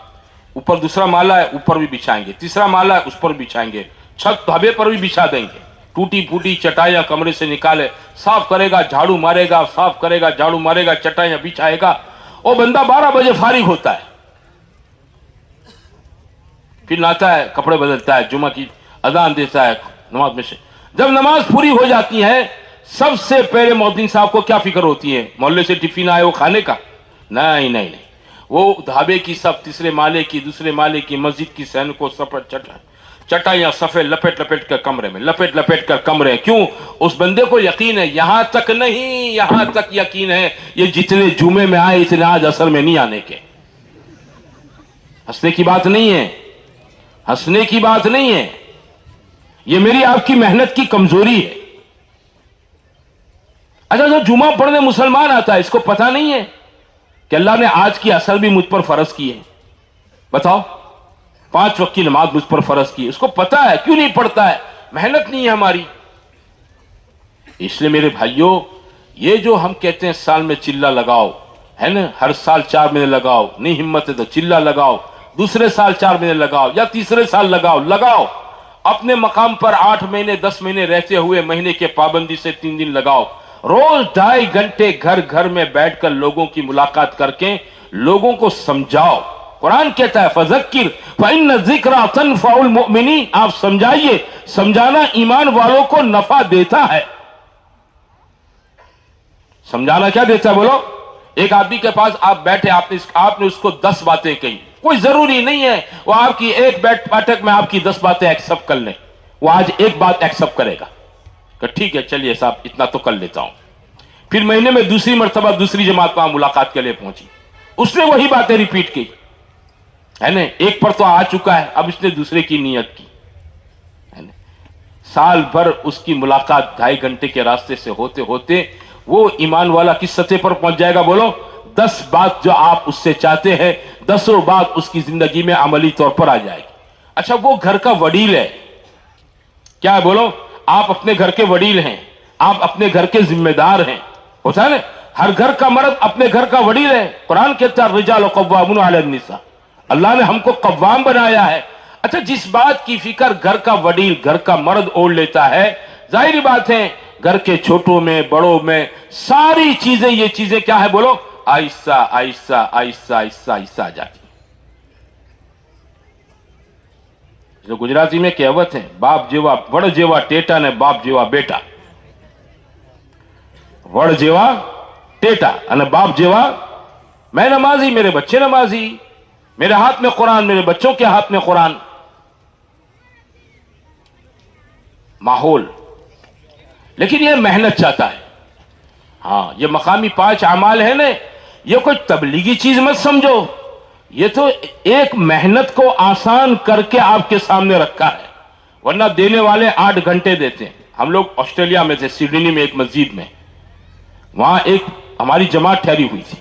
ऊपर दूसरा माला है ऊपर भी बिछाएंगे, तीसरा माला है उस पर बिछाएंगे, छत ढाबे पर भी बिछा देंगे। टूटी फूटी चटाइयां कमरे से निकाले, साफ करेगा झाड़ू मारेगा, साफ करेगा झाड़ू मारेगा, चटाइयां बिछाएगा। वो बंदा 12 बजे फारिग होता है, फिर नहाता है, कपड़े बदलता है, जुमा की अजान देता है, नमाज में से जब नमाज पूरी हो जाती है, सबसे पहले मुअज्जिन साहब को क्या फिक्र होती है, मोहल्ले से टिफिन आए वो खाने का, नहीं नहीं नहीं, वो ढाबे की सब तीसरे माले की दूसरे माले की मस्जिद की सहन को सफर चटाइयां सफे लपेट लपेट कर कमरे में, लपेट लपेट कर कमरे। क्यों? उस बंदे को यकीन है, यहां तक नहीं, यहां तक यकीन है ये जितने जुमे में आए इतने आज असर में नहीं आने के। हंसने की बात नहीं है, हंसने की बात नहीं है, ये मेरी आपकी मेहनत की कमजोरी है। अच्छा, जो जुमा पढ़ने मुसलमान आता है, इसको पता नहीं है कि अल्लाह ने आज की असर भी मुझ पर फर्ज की है। बताओ, 5 वक्त की नमाज मुझ पर फर्ज की है, उसको पता है, क्यों नहीं पढ़ता है? मेहनत नहीं है हमारी। इसलिए मेरे भाइयों, ये जो हम कहते हैं साल में चिल्ला लगाओ, है ना, हर साल 4 महीने लगाओ, नहीं हिम्मत है तो चिल्ला लगाओ, दूसरे साल 4 महीने लगाओ या तीसरे साल लगाओ, अपने मकाम पर 8 महीने 10 महीने रहते हुए महीने के पाबंदी से 3 दिन लगाओ। रोज 2.5 घंटे घर घर में बैठकर लोगों की मुलाकात करके लोगों को समझाओ। कुरान कहता है फज़क्किर फ़इन्न ज़िक्रा तनफ़उल मुमिनीन, आप समझाइए, समझाना ईमान वालों को नफा देता है। समझाना क्या देता है बोलो? एक आदमी के पास आप बैठे, आपने उसको 10 बातें कही, कोई जरूरी नहीं है वो आपकी एक बैठक में आपकी 10 बातें एक्सेप्ट कर ले, वो आज एक बात एक्सेप्ट करेगा कि ठीक है चलिए साहब इतना तो कर लेता हूं। फिर महीने में दूसरी मर्तबा दूसरी जमात वहां मुलाकात के लिए पहुंची, उसने वही बातें रिपीट की, है ना। एक पर तो आ चुका है, अब इसने दूसरे की नियत की, है ना। साल भर उसकी मुलाकात 2.5 घंटे के रास्ते से होते होते वो ईमान वाला किस सतह पर पहुंच जाएगा बोलो? 10 बात जो आप उससे चाहते हैं, 10 बात उसकी जिंदगी में अमली तौर पर आ जाएगी। अच्छा, वो घर का वडील है, क्या है बोलो? आप अपने घर के वडील हैं, आप अपने घर के जिम्मेदार हैं, होता है ना। हर घर का मर्द अपने घर का वडील है। कुरान कहता है रिजाल कव्वामुन अला निसा, अल्लाह ने हमको कव्वाम बनाया है। अच्छा, जिस बात की फिक्र घर का वडील, घर का मर्द ओढ़ लेता है, जाहिर बात है घर के छोटों में बड़ों में सारी चीजें, ये चीजें क्या है बोलो? आहिस्ता आहिस्ता आहिस्ता आहिस्ता आहिस्ता आ जाती। जो गुजराती में कहावत है, बाप जेवा वड़ जेवा टेटा ने बाप जेवा बेटा, वड़ जेवा टेटा अने बाप जेवा, मैं नमाजी, मेरे बच्चे नमाजी, मेरे हाथ में कुरान, मेरे बच्चों के हाथ में कुरान। माहौल, लेकिन यह मेहनत चाहता है। हाँ, ये मकामी 5 अमाल है ना, ये कोई तबलीगी चीज मत समझो, ये तो एक मेहनत को आसान करके आपके सामने रखा है। वरना देने वाले 8 घंटे देते हैं। हम लोग ऑस्ट्रेलिया में थे, सिडनी में एक मस्जिद में, वहां एक हमारी जमात ठहरी हुई थी।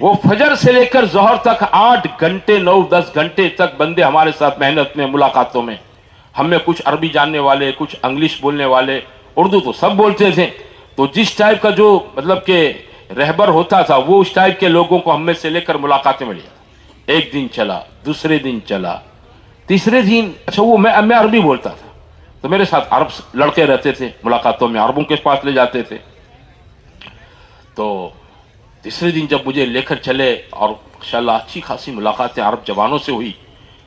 वो फजर से लेकर जोहर तक 8 घंटे 9-10 घंटे तक बंदे हमारे साथ मेहनत में, मुलाकातों में। हमें कुछ अरबी जानने वाले, कुछ इंग्लिश बोलने वाले, उर्दू तो सब बोलते थे। तो जिस टाइप का जो मतलब के रहबर होता था, वो उस टाइप के लोगों को हम में से लेकर मुलाकातें में लिया। एक दिन चला, दूसरे दिन चला, तीसरे दिन, अच्छा वो मैं अरबी बोलता था, तो मेरे साथ अरब लड़के रहते थे, मुलाकातों में अरबों के पास ले जाते थे। तो तीसरे दिन जब मुझे लेकर चले और माशाल्लाह अच्छी खासी मुलाकातें अरब जवानों से हुई,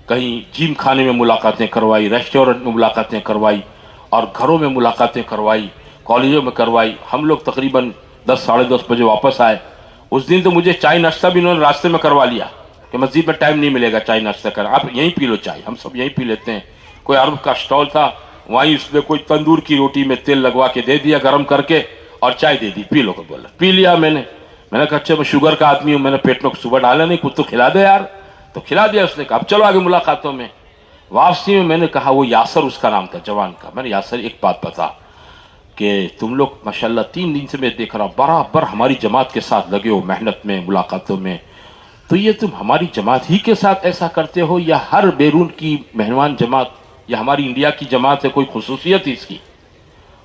कहीं जिम खाने में मुलाकातें करवाई, रेस्टोरेंट में मुलाकातें करवाई, और घरों में मुलाकातें करवाई, कॉलेजों में करवाई। हम लोग तकरीबन 10 साढ़े 10 बजे वापस आए। उस दिन तो मुझे चाय नाश्ता भी उन्होंने रास्ते में करवा लिया कि मस्जिद में टाइम नहीं मिलेगा चाय नाश्ता कर, आप यहीं पी लो चाय, हम सब यहीं पी लेते हैं। कोई अरब का स्टॉल था, वहीं उसमें कोई तंदूर की रोटी में तेल लगवा के दे दिया गर्म करके, और चाय दे दी, पी लो को बोला, पी लिया मैंने कहा अच्छा मैं शुगर का आदमी हूँ, मैंने पेट में सुबह डाला नहीं, कुछ तो खिला दे यार, तो खिला दिया। उसने कहा अब चलो आगे मुलाकातों में। वापसी में मैंने कहा, वो यासर उसका नाम था जवान का, मैंने यासर एक बात बता कि तुम लोग माशाल्लाह 3 दिन से मैं देख रहा हूँ बराबर हमारी जमात के साथ लगे हो मेहनत में, मुलाकातों में, तो ये तुम हमारी जमात ही के साथ ऐसा करते हो या हर बैरून की मेहमान जमात या हमारी इंडिया की जमात है, कोई खुसूसियत इसकी?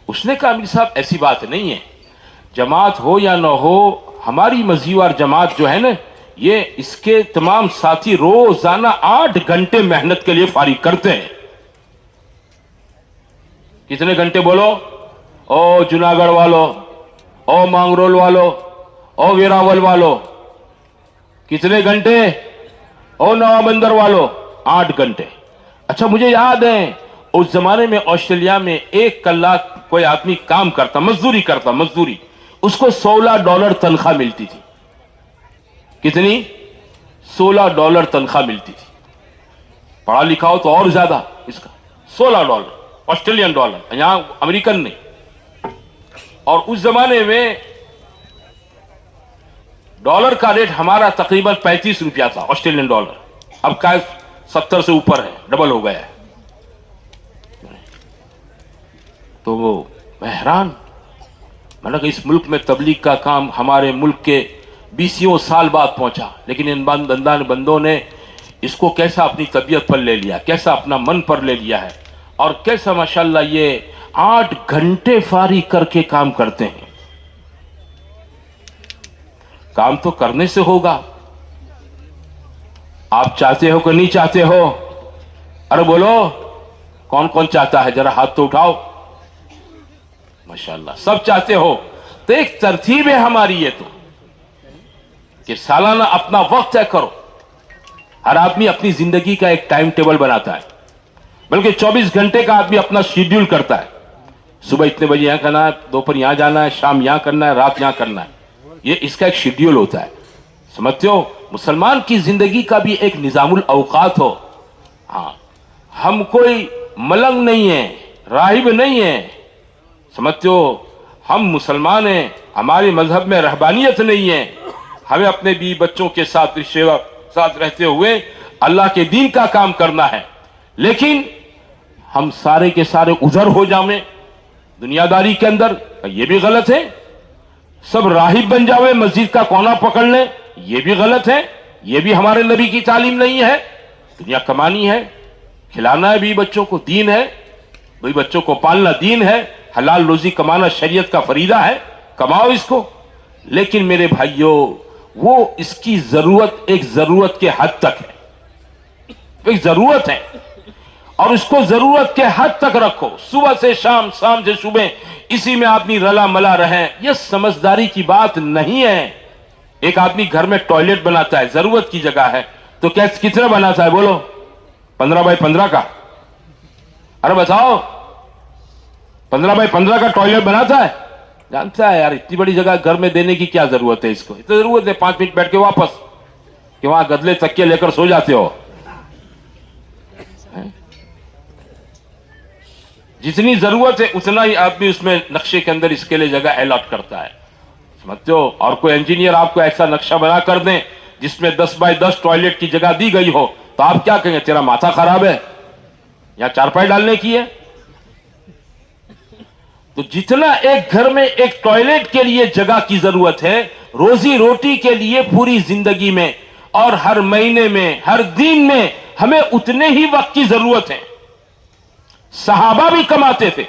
उसने कहा अमीर साहब ऐसी बात नहीं है, जमात हो या ना हो, हमारी मजीवार जमात जो है ना, ये इसके तमाम साथी रोजाना 8 घंटे मेहनत के लिए फारिग करते हैं। कितने घंटे बोलो? ओ जूनागढ़ वालों, ओ मांगरोल वालों, ओ वेरावल वालों, कितने घंटे? ओ नवाबंदर वालों, 8 घंटे। अच्छा मुझे याद है उस जमाने में ऑस्ट्रेलिया में 1 कलाक कोई आदमी काम करता, मजदूरी करता, मजदूरी, उसको $16 तनख्वाह मिलती थी। कितनी? $16 तनख्वाह मिलती थी। पढ़ा लिखा हो तो और ज्यादा, इसका $16 ऑस्ट्रेलियन डॉलर, यहां अमेरिकन नहीं। और उस जमाने में डॉलर का रेट हमारा तकरीबन 35 रुपया था ऑस्ट्रेलियन डॉलर, अब का 70 से ऊपर है, डबल हो गया है। तो वो मैं हैरान, मैंने कहा इस मुल्क में तबलीग का काम हमारे मुल्क के 20 साल बाद पहुंचा, लेकिन इन बंदों ने इसको कैसा अपनी तबीयत पर ले लिया, कैसा अपना मन पर ले लिया है, और कैसा माशाल्लाह ये 8 घंटे फारी करके काम करते हैं। काम तो करने से होगा, आप चाहते हो कि नहीं चाहते हो? अरे बोलो कौन कौन चाहता है, जरा हाथ तो उठाओ। माशाल्लाह सब चाहते हो। तो एक तरतीब है हमारी ये तो कि सालाना अपना वक्त तय करो। हर आदमी अपनी जिंदगी का एक टाइम टेबल बनाता है, बल्कि 24 घंटे का आदमी अपना शेड्यूल करता है। सुबह इतने बजे यहां करना है, दोपहर यहां जाना है, शाम यहां करना है, रात यहां करना है, ये इसका एक शेड्यूल होता है। समझते हो? मुसलमान की जिंदगी का भी एक निजामुल औकात हो। हाँ, हम कोई मलंग नहीं है, राहिब नहीं है, समझते हो? हम मुसलमान हैं, हमारे मजहब में रहबानियत नहीं है, ہمیں اپنے بیوی بچوں کے ساتھ ساتھ رہتے ہوئے اللہ کے دین کا کام کرنا ہے، لیکن ہم سارے کے سارے ادھر ہو جاویں دنیا داری کے اندر، یہ بھی غلط ہے۔ سب راہب بن جاوے، مسجد کا کونا پکڑ لیں، یہ بھی غلط ہے، یہ بھی ہمارے نبی کی تعلیم نہیں ہے۔ دنیا کمانی ہے، کھلانا ہے بیوی بچوں کو، دین ہے، بیوی بچوں کو پالنا دین ہے، حلال روزی کمانا شریعت کا فریضہ ہے، کماؤ اس کو۔ لیکن میرے بھائیوں، وہ اس کی ضرورت ایک ضرورت کے حد تک ہے، ایک ضرورت ہے، اور اس کو ضرورت کے حد تک رکھو۔ صبح سے شام، شام سے صبح اسی میں آدمی رلا ملا رہے، یہ سمجھداری کی بات نہیں ہے۔ ایک آدمی گھر میں ٹوائلٹ بناتا ہے، ضرورت کی جگہ ہے، تو کتنا بناتا ہے بولو؟ 15x15 کا؟ ارے بتاؤ، 15x15 کا ٹوائلٹ بناتا ہے؟ جانتا ہے یار اتنی بڑی جگہ گھر میں دینے کی کیا ضرورت ہے، اس کو اتنی ضرورت ہے 5 منٹ بیٹھ کے واپس، کہ وہاں گدلے تکیے لے کر سو جاتے ہو۔ جتنی ضرورت ہے اتنا ہی آدمی اس میں نقشے کے اندر اس کے لیے جگہ الاٹ کرتا ہے، سمجھتے ہو؟ اور کوئی انجینئر آپ کو ایسا نقشہ بنا کر دیں جس میں 10x10 ٹوائلٹ کی جگہ دی گئی ہو، تو آپ کیا کہیں گے؟ تیرا ماتھا خراب ہے یا چارپائی ڈالنے کی ہے؟ تو جتنا ایک گھر میں ایک ٹوائلٹ کے لیے جگہ کی ضرورت ہے، روزی روٹی کے لیے پوری زندگی میں اور ہر مہینے میں، ہر دن میں ہمیں اتنے ہی وقت کی ضرورت ہے۔ صحابہ بھی کماتے تھے،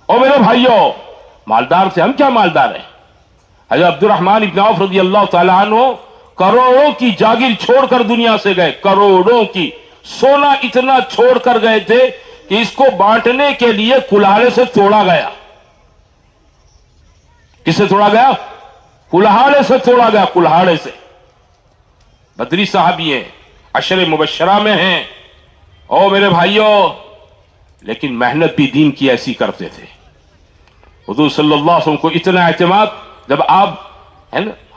اور میرے بھائیوں مالدار تھے، ہم کیا مالدار ہیں؟ حضرت عبد الرحمن ابن عوف رضی اللہ تعالیٰ عنہ کروڑوں کی جاگیر چھوڑ کر دنیا سے گئے، کروڑوں کی، سونا اتنا چھوڑ کر گئے تھے کہ اس کو بانٹنے کے لیے کلاڑے سے توڑا گیا۔ کس سے توڑا گیا؟ کلاڑے سے توڑا گیا، کلاڑے سے۔ بدری صحابی ہیں، عشر مبشرہ میں ہیں، او میرے بھائیوں، لیکن محنت بھی دین کی ایسی کرتے تھے۔ حضور صلی اللہ علیہ وسلم کو اتنا اعتماد، جب آپ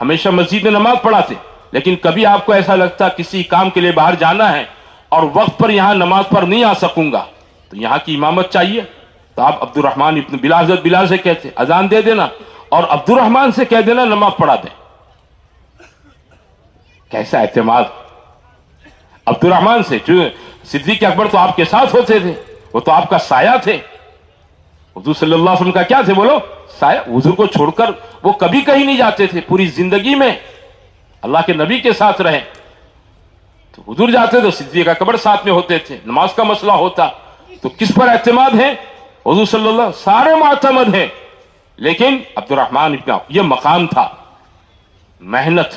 ہمیشہ مسجد میں نماز پڑھاتے، لیکن کبھی آپ کو ایسا لگتا کسی کام کے لیے باہر جانا ہے اور وقت پر یہاں نماز پر نہیں آ سکوں گا، تو یہاں کی امامت چاہیے، تو آپ عبد الرحمن ابن بلال سے کہتے اذان دے دینا، اور عبد الرحمن سے کہہ دینا نماز پڑھا دیں۔ کیسا اعتماد عبد الرحمن سے! جو صدیق اکبر تو آپ کے ساتھ ہوتے تھے، وہ تو آپ کا سایہ تھے۔ حضور صلی اللہ علیہ وسلم کا کیا تھے بولو؟ سایہ۔ حضور کو چھوڑ کر وہ کبھی کہیں نہیں جاتے تھے، پوری زندگی میں اللہ کے نبی کے ساتھ رہے۔ تو حضور جاتے تو صدیق اکبر ساتھ میں ہوتے تھے، نماز کا مسئلہ ہوتا تو کس پر اعتماد ہے؟ حضور صلی اللہ علیہ وسلم، سارے معتمد ہیں، لیکن عبد الرحمن ابن عوف یہ مقام تھا، محنت۔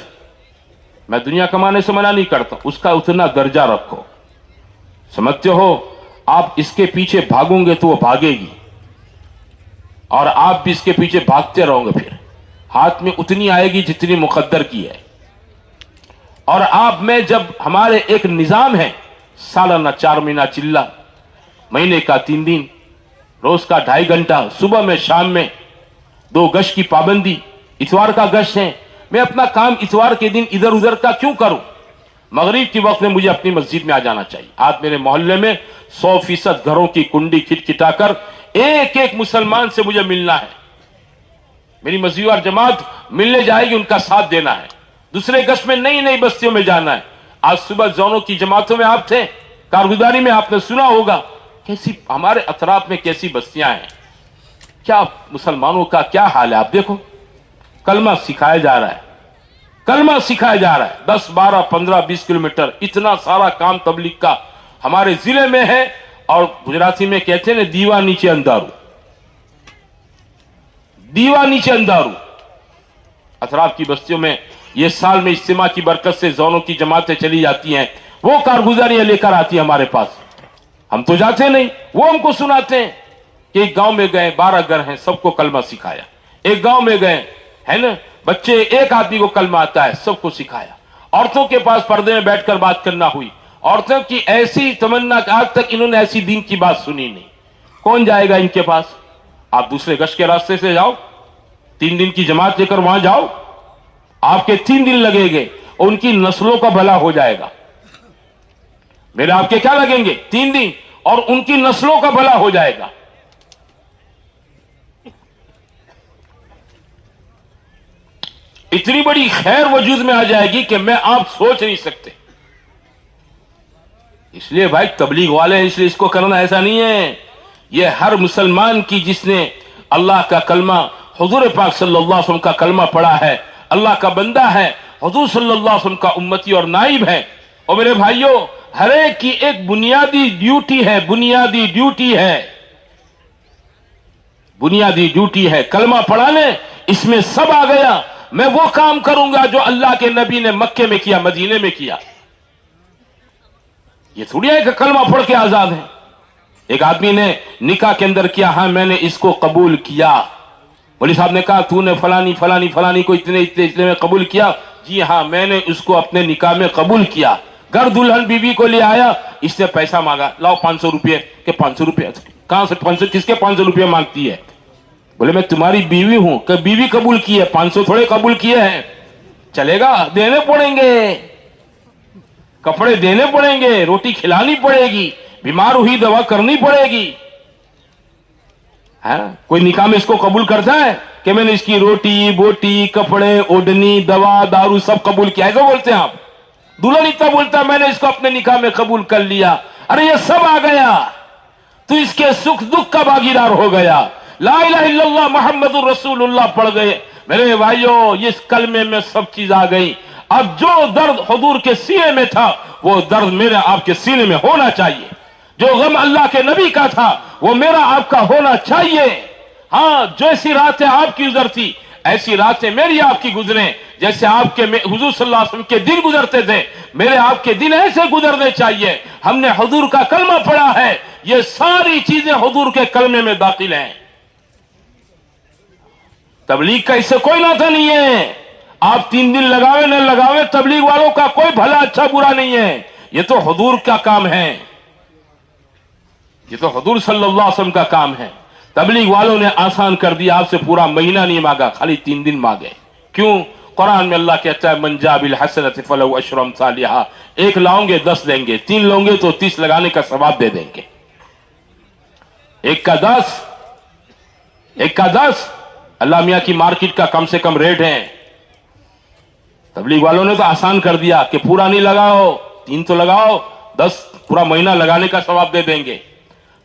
میں دنیا کمانے سے منع نہیں کرتا، اس کا اتنا درجہ رکھو، سمجھتے ہو؟ آپ اس کے پیچھے بھاگوں گے تو وہ بھاگے گی، اور آپ بھی اس کے پیچھے بھاگتے رہو گے، پھر ہاتھ میں اتنی آئے گی جتنی مقدر کی ہے۔ اور آپ میں جب ہمارے ایک نظام ہے، سالانہ 4 مہینہ چلہ، مہینے کا 3 دن، روز کا 2.5 گھنٹہ، صبح میں شام میں 2 گشت کی پابندی، اتوار کا گشت ہے، میں اپنا کام اتوار کے دن ادھر ادھر کا کیوں کروں؟ مغرب کی وقت میں مجھے اپنی مسجد میں آ جانا چاہیے۔ آج میرے محلے میں 100% گھروں کی کنڈی کھٹکھٹا کر ایک ایک مسلمان سے مجھے ملنا ہے، میری مسجد اور جماعت ملنے جائے گی، ان کا ساتھ دینا ہے۔ دوسرے گشت میں نئی نئی بستیوں میں جانا ہے۔ آج صبح زونوں کی جماعتوں میں آپ تھے، کارگزاری میں آپ نے سنا ہوگا کیسی ہمارے اطراف میں کیسی بستیاں ہیں، کیا مسلمانوں کا کیا حال ہے۔ آپ دیکھو، کلمہ سکھایا جا رہا ہے، کلمہ سکھایا جا رہا ہے، 10 12 15 20 کلومیٹر، اتنا سارا کام تبلیغ کا ہمارے ضلع میں ہے۔ اور گجراتی میں کہتے ہیں دیوا نیچے اندارو، دیوا نیچے اندارو۔ اطراف کی بستیوں میں یہ سال میں اجتماع کی برکت سے زونوں کی جماعتیں چلی جاتی ہیں، وہ کارگزاریاں لے کر آتی ہیں ہمارے پاس، ہم تو جاتے نہیں، وہ ہم کو سناتے ہیں کہ ایک گاؤں میں گئے، 12 گھر ہیں، سب کو کلمہ سکھایا۔ ایک گاؤں میں گئے، ہے نا، بچے ایک آدمی کو کلمہ آتا ہے، سب کو سکھایا۔ عورتوں کے پاس پردے میں بیٹھ کر بات کرنا ہوئی، عورتوں کی ایسی تمنا کہ آج تک انہوں نے ایسی دین کی بات سنی نہیں۔ کون جائے گا ان کے پاس؟ آپ دوسرے گشت کے راستے سے جاؤ، 3 دن کی جماعت لے کر وہاں جاؤ، آپ کے 3 دن لگیں گے، ان کی نسلوں کا بھلا ہو جائے گا۔ میرے آپ کے کیا لگیں گے؟ 3 دن، اور ان کی نسلوں کا بھلا ہو جائے گا۔ اتنی بڑی خیر وجود میں آ جائے گی کہ میں آپ سوچ نہیں سکتے. اس لیے بھائی تبلیغ والے ہیں، اس لیے اس کو کرنا ایسا نہیں ہے. یہ ہر مسلمان کی جس نے اللہ کا کلمہ، حضور پاک صلی اللہ علیہ وسلم کا کلمہ پڑھا ہے، اللہ کا بندہ ہے، حضور صلی اللہ علیہ وسلم کا امتی اور نائب ہے. اور میرے بھائیوں، ہر ایک کی ایک بنیادی ڈیوٹی ہے، بنیادی ڈیوٹی ہے، بنیادی ڈیوٹی ہے کلمہ پڑھانے. اس میں سب آ گیا. میں وہ کام کروں گا جو اللہ کے نبی نے مکے میں کیا، مدینے میں کیا. یہ تھوڑی ہے کہ کلمہ پڑھ کے آزاد ہے. ایک آدمی نے نکاح کے اندر کیا، ہاں میں نے اس کو قبول کیا. مولوی صاحب نے کہا تو نے فلانی فلانی فلانی کو اتنے میں قبول کیا؟ جی ہاں میں نے اس کو اپنے نکاح میں قبول کیا. گھر دلہن بیوی کو لے آیا، اس نے پیسہ مانگا، لاؤ 500 روپے. کہ 500 روپے کہاں سے؟ 500 کس کے 500 روپے مانگتی ہے؟ بولے میں تمہاری بیوی ہوں. کہ بیوی قبول کی ہے، 500 تھوڑے قبول کیے ہیں. چلے گا؟ دینے پڑیں گے، کپڑے دینے پڑیں گے، روٹی کھلانی پڑے گی، بیمار ہوئی دوا کرنی پڑے گی. کوئی نکاح میں اس کو قبول کرتا ہے کہ میں نے اس کی روٹی بوٹی کپڑے اوڑھنی دوا دارو سب قبول کیا؟ ایسا بولتے ہیں آپ؟ دلہن اتنا بولتا ہے میں نے اس کو اپنے نکاح میں قبول کر لیا. ارے یہ سب آ گیا، تو اس کے سکھ دکھ کا باگیدار ہو گیا. لا الہ الا اللہ محمد الرسول اللہ پڑھ گئے. میرے بھائیوں، اس کلمے میں سب چیز آ گئی. اب جو درد حضور کے سینے میں تھا وہ درد میرے آپ کے سینے میں ہونا چاہیے. جو غم اللہ کے نبی کا تھا وہ میرا آپ کا ہونا چاہیے. ہاں جیسی راتیں آپ کی گزرتی ایسی راتیں میری آپ کی گزریں. جیسے آپ کے حضور صلی اللہ علیہ وسلم کے دن گزرتے تھے میرے آپ کے دن ایسے گزرنے چاہیے. ہم نے حضور کا کلمہ پڑھا ہے، یہ ساری چیزیں حضور کے کلمے میں داخل ہیں. تبلیغ کا اس سے کوئی ناطہ نہیں ہے. آپ 3 دن لگاوے نہ لگاوے، تبلیغ والوں کا کوئی بھلا اچھا برا نہیں ہے. یہ تو حضور کا کام ہے، یہ تو حضور صلی اللہ علیہ وسلم کا کام ہے. تبلیغ والوں نے آسان کر دیا، آپ سے پورا مہینہ نہیں مانگا، خالی 3 دن مانگے. کیوں؟ قرآن میں اللہ کہتا ہے من جاء بالحسنۃ فلہ عشر امثالھا. 1 لاؤں گے 10 دیں گے، 3 لاؤں گے تو 30 لگانے کا ثواب دے دیں گے. 1 کا 10، 1 کا 10. اللہ میاں کی مارکیٹ کا کم سے کم ریٹ ہے. تبلیغ والوں نے تو آسان کر دیا کہ پورا نہیں لگاؤ، 3 تو لگاؤ، 10 پورا مہینہ لگانے کا ثواب دے دیں گے.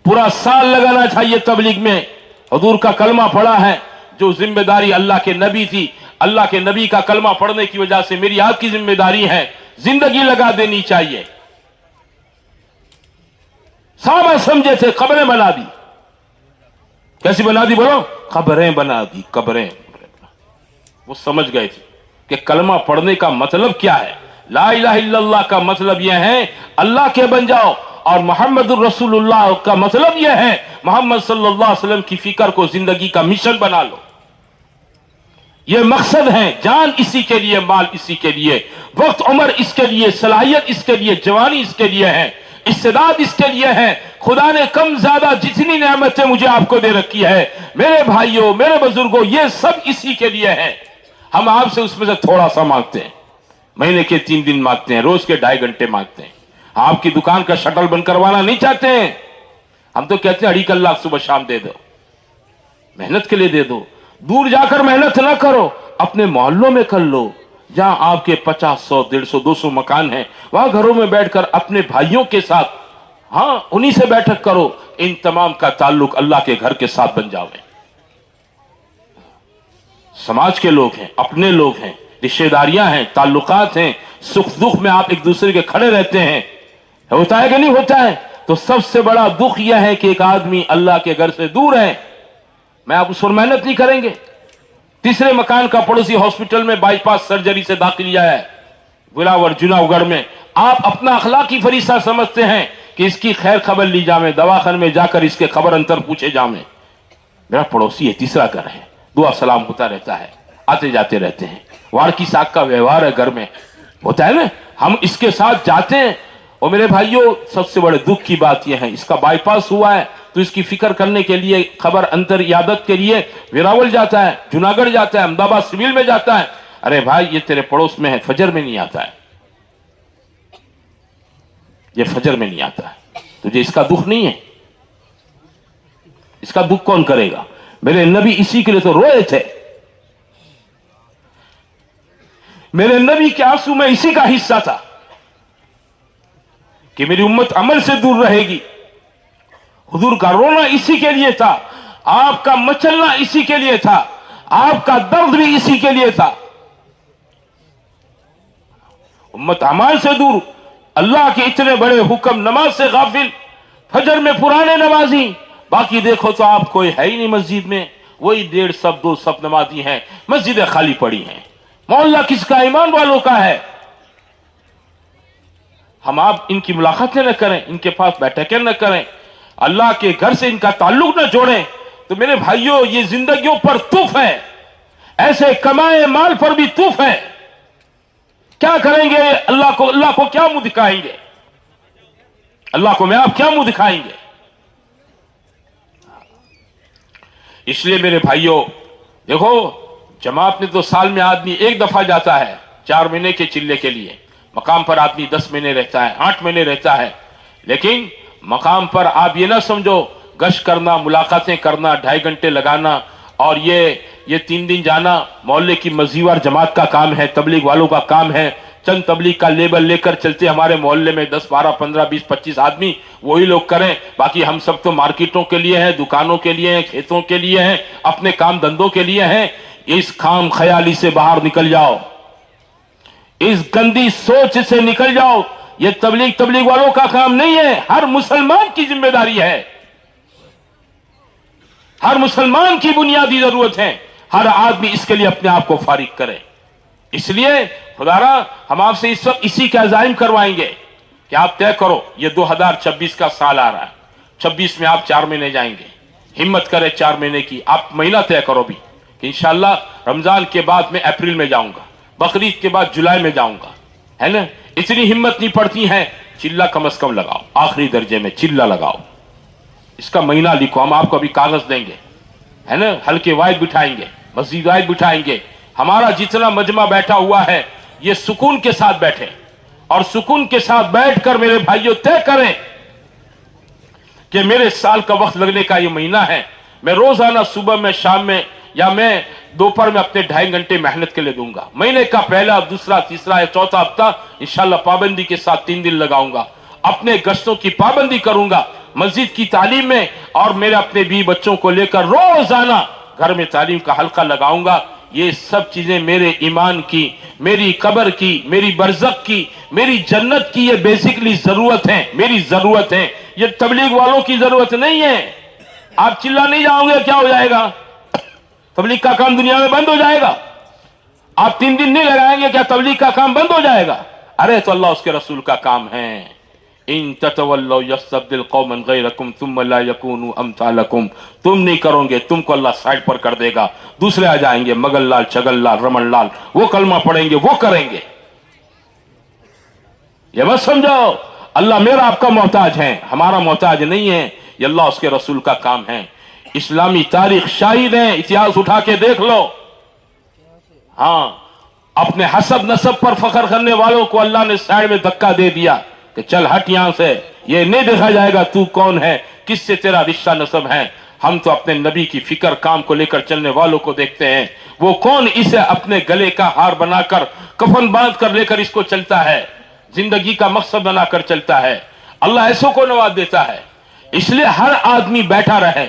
پورا سال لگانا چاہیے تبلیغ میں. حضور کا کلمہ پڑھا ہے، جو ذمہ داری اللہ کے نبی تھی، اللہ کے نبی کا کلمہ پڑھنے کی وجہ سے میری آپ کی ذمہ داری ہے، زندگی لگا دینی چاہیے. صحابہ سمجھے تھے، قبریں بنا دی. کیسی بنا دی بولو؟ قبریں بنا دی، قبریں. وہ سمجھ گئے تھے کہ کلمہ پڑھنے کا مطلب کیا ہے. لا الہ الا اللہ کا مطلب یہ ہے اللہ کے بن جاؤ، اور محمد الرسول اللہ کا مطلب یہ ہے محمد صلی اللہ علیہ وسلم کی فکر کو زندگی کا مشن بنا لو. یہ مقصد ہے. جان اسی کے لیے، مال اسی کے لیے، وقت عمر اس کے لیے، صلاحیت اس کے لیے، جوانی اس کے لیے ہے، استعداد اس کے لیے ہے. خدا نے کم زیادہ جتنی نعمتیں مجھے آپ کو دے رکھی ہے میرے بھائیوں میرے بزرگوں، یہ سب اسی کے لیے ہے. ہم آپ سے اس میں سے تھوڑا سا مانگتے ہیں، مہینے کے 3 دن مانگتے ہیں، روز کے 2.5 گھنٹے مانگتے ہیں. آپ کی دکان کا شٹل بند کروانا نہیں چاہتے ہیں. ہم تو کہتے ہیں 2.5 لاکھ صبح شام دے دو، محنت کے لیے دے دو. دور جا کر محنت نہ کرو، اپنے محلوں میں کر لو. جہاں آپ کے 50 100 150 200 مکان ہیں، وہاں گھروں میں بیٹھ کر اپنے بھائیوں کے ساتھ، ہاں انہی سے بیٹھک کرو. ان تمام کا تعلق اللہ کے گھر کے ساتھ بن جاوے. سماج کے لوگ ہیں، اپنے لوگ ہیں، رشتہ داریاں ہیں، تعلقات ہیں، سکھ دکھ میں آپ ایک دوسرے کے کھڑے رہتے ہیں. ہوتا ہے کہ نہیں ہوتا ہے؟ تو سب سے بڑا دکھ یہ ہے کہ ایک آدمی اللہ کے گھر سے دور ہے. میں آپ اس پر محنت نہیں کریں گے. تیسرے مکان کا پڑوسی ہاسپٹل میں بائی پاس سرجری سے داخل کیا ہے ولاور جناح گڑھ میں. آپ اپنا اخلاقی فریضہ سمجھتے ہیں کہ اس کی خیر خبر لی جامے، دواخانے میں جا کر اس کے خبر انتر پوچھے جامے. میرا پڑوسی ہے، تیسرا گھر ہے، دعا سلام ہوتا رہتا ہے، آتے جاتے رہتے ہیں، وار کی ساکھ کا ویوہار ہے گھر میں، ہوتا ہے نا. ہم اس کے ساتھ جاتے ہیں. اور میرے بھائیوں سب سے بڑے دکھ کی بات یہ ہے اس کا بائی پاس ہوا ہے تو اس کی فکر کرنے کے لیے، خبر انتر عیادت کے لیے ویراول جاتا ہے، جوناگڑھ جاتا ہے، احمد آباد سول میں جاتا ہے. ارے بھائی یہ تیرے پڑوس میں ہے، فجر میں نہیں آتا ہے، یہ فجر میں نہیں آتا ہے. تجھے اس کا دکھ نہیں ہے؟ اس کا دکھ کون کرے گا؟ میرے نبی اسی کے لیے تو روئے تھے. मेरे नबी के आंसू में इसी का हिस्सा था कि मेरी उम्मत अमल से दूर रहेगी। हुजूर का रोना इसी के लिए था, आपका मचलना इसी के लिए था, आपका दर्द भी इसी के लिए था। उम्मत अमाल से दूर, अल्लाह के इतने बड़े हुक्म, नमाज से गाफिल, फजर में पुराने नमाजी, बाकी देखो तो आप कोई है ही नहीं मस्जिद में, वही 1.5 सब 2 सब नमाजी हैं, मस्जिदें खाली पड़ी हैं। मोहल्ला किसका? ईमान वालों का है। हम आप इनकी मुलाकातें न करें, इनके पास बैठकें न करें, अल्लाह के घर से इनका ताल्लुक न जोड़ें, तो मेरे भाइयों ये जिंदगियों पर तूफ है, ऐसे कमाए माल पर भी तूफ है। क्या करेंगे? अल्लाह को क्या मुंह दिखाएंगे? अल्लाह को मैं आप क्या मुंह दिखाएंगे? इसलिए मेरे भाइयों देखो, जमात में तो साल में आदमी एक दफा जाता है 4 महीने के चिल्ले के लिए, मकाम पर आदमी 10 महीने रहता है, 8 महीने रहता है। लेकिन मकाम पर आप ये ना समझो गश्त करना, मुलाकातें करना, 2.5 घंटे लगाना और ये 3 दिन जाना मोहल्ले की मजीवार जमात का काम है, तबलीग वालों का काम है। चंद तबलीग का लेबल लेकर चलते हमारे मोहल्ले में 10, 12, 15, 20, 25 आदमी, वही लोग करें। बाकी हम सब तो मार्केटों के लिए हैं, दुकानों के लिए हैं, खेतों के लिए हैं, अपने काम धंधों के लिए हैं। इस खाम ख्याली से बाहर निकल जाओ, इस गंदी सोच से निकल जाओ। ये तबलीग वालों का काम नहीं है, हर मुसलमान की जिम्मेदारी है, हर मुसलमान की बुनियादी जरूरत है। हर आदमी इसके लिए अपने आप को फारिग करे। इसलिए खुदारा हम आपसे इस वक्त इसी के अज़ाइम करवाएंगे कि आप तय करो, ये 2026 का साल आ रहा है, 26 में आप 4 महीने जाएंगे, हिम्मत करें 4 महीने की। आप महीना तय करो भी कि इंशाअल्लाह रमजान के बाद मैं अप्रैल में जाऊंगा, बकरीद के बाद जुलाई में जाऊंगा, है ना। इतनी हिम्मत नहीं पड़ती है, चिल्ला कम से कम लगाओ, आखिरी दर्जे में चिल्ला लगाओ, इसका महीना लिखो। हम आपको अभी कागज देंगे, है ना, हल्के वायद बिठाएंगे, मस्जिद वायद बिठाएंगे। हमारा जितना मजमा बैठा हुआ है ये सुकून के साथ बैठे और सुकून के साथ बैठकर मेरे भाइयों तय करें कि मेरे साल का वक्त लगने का ये महीना है। मैं रोजाना सुबह में, शाम में या मैं दोपहर में अपने 2.5 घंटे मेहनत के लिए दूंगा। महीने का पहला, दूसरा, तीसरा या चौथा हफ्ता इंशाल्लाह पाबंदी के साथ 3 दिन लगाऊंगा, अपने गश्तों की पाबंदी करूंगा, मस्जिद की तालीम में और मेरे अपने भी बच्चों को लेकर रोजाना घर में तालीम का हल्का लगाऊंगा। ये सब चीजें मेरे ईमान की, मेरी कब्र की, मेरी बरज़ख की, मेरी जन्नत की ये बेसिकली जरूरत है, मेरी जरूरत है। ये तबलीग वालों की जरूरत नहीं है। आप चिल्ला नहीं जाओगे क्या हो जाएगा? तबलीग का काम दुनिया में बंद हो जाएगा? आप 3 दिन नहीं लगाएंगे क्या तबलीग का काम बंद हो जाएगा? अरे तो अल्लाह उसके रसूल का काम है, इन ततवल्लौ यस्तब्दिल कौमन गैरकुम सुम्मा ला यकूनु अमसालकुम। तुम नहीं करोगे, तुमको अल्लाह साइड पर कर देगा, दूसरे आ जाएंगे, मगन लाल, छगन लाल, रमन लाल, वो कलमा पढ़ेंगे, वो करेंगे। ये मत समझो अल्लाह मेरा आपका मोहताज है, हमारा मोहताज नहीं है, ये अल्लाह उसके रसूल का काम है। इस्लामी तारीख शाहिद है, इतिहास उठा के देख लो। हाँ, अपने हसब नसब पर फख्र करने वालों को अल्लाह ने साइड में धक्का दे दिया कि चल हट यहां से, ये नहीं देखा जाएगा तू कौन है, किससे तेरा रिश्ता नसब है। हम तो अपने नबी की फिक्र, काम को लेकर चलने वालों को देखते हैं। वो कौन इसे अपने गले का हार बनाकर, कफन बांध कर लेकर इसको चलता है, जिंदगी का मकसद बनाकर चलता है। अल्लाह ऐसों को नवाज देता है। इसलिए हर आदमी बैठा रहे,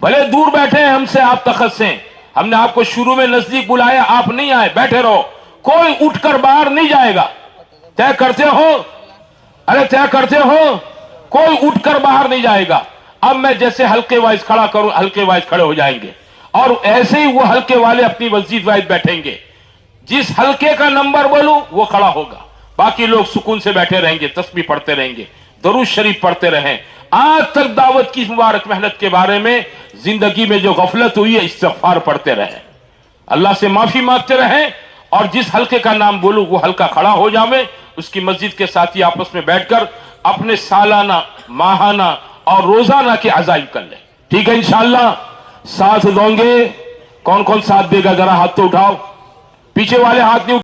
भले दूर बैठे हैं हमसे, आप तखत से, हमने आपको शुरू में नजदीक बुलाया, आप नहीं आए, बैठे रहो, कोई उठकर बाहर नहीं जाएगा। तय करते हो? अरे तय करते हो? कोई उठकर बाहर नहीं जाएगा। अब मैं जैसे हल्के वाइज खड़ा करूं, हल्के वाइज खड़े हो जाएंगे और ऐसे ही वो हल्के वाले अपनी मस्जिद वाइज बैठेंगे। जिस हल्के का नंबर बोलूं वो खड़ा होगा, बाकी लोग सुकून से बैठे रहेंगे, तस्बीह पढ़ते रहेंगे, दरूद शरीफ पढ़ते रहें। आज तक दावत की मुबारक मेहनत के बारे में जिंदगी में जो गफलत हुई है, इस्तिग़फ़ार पढ़ते रहें, अल्लाह से माफी मांगते रहें और जिस हल्के का नाम बोलूं वो हल्का खड़ा हो जावे, उसकी मस्जिद के साथी आपस में बैठकर अपने सालाना, माहाना और रोजाना के अज़ाइम कर ले। ठीक है इंशाअल्लाह? साथ दोगे? कौन कौन साथ देगा? जरा हाथ तो उठाओ, पीछे वाले हाथ नहीं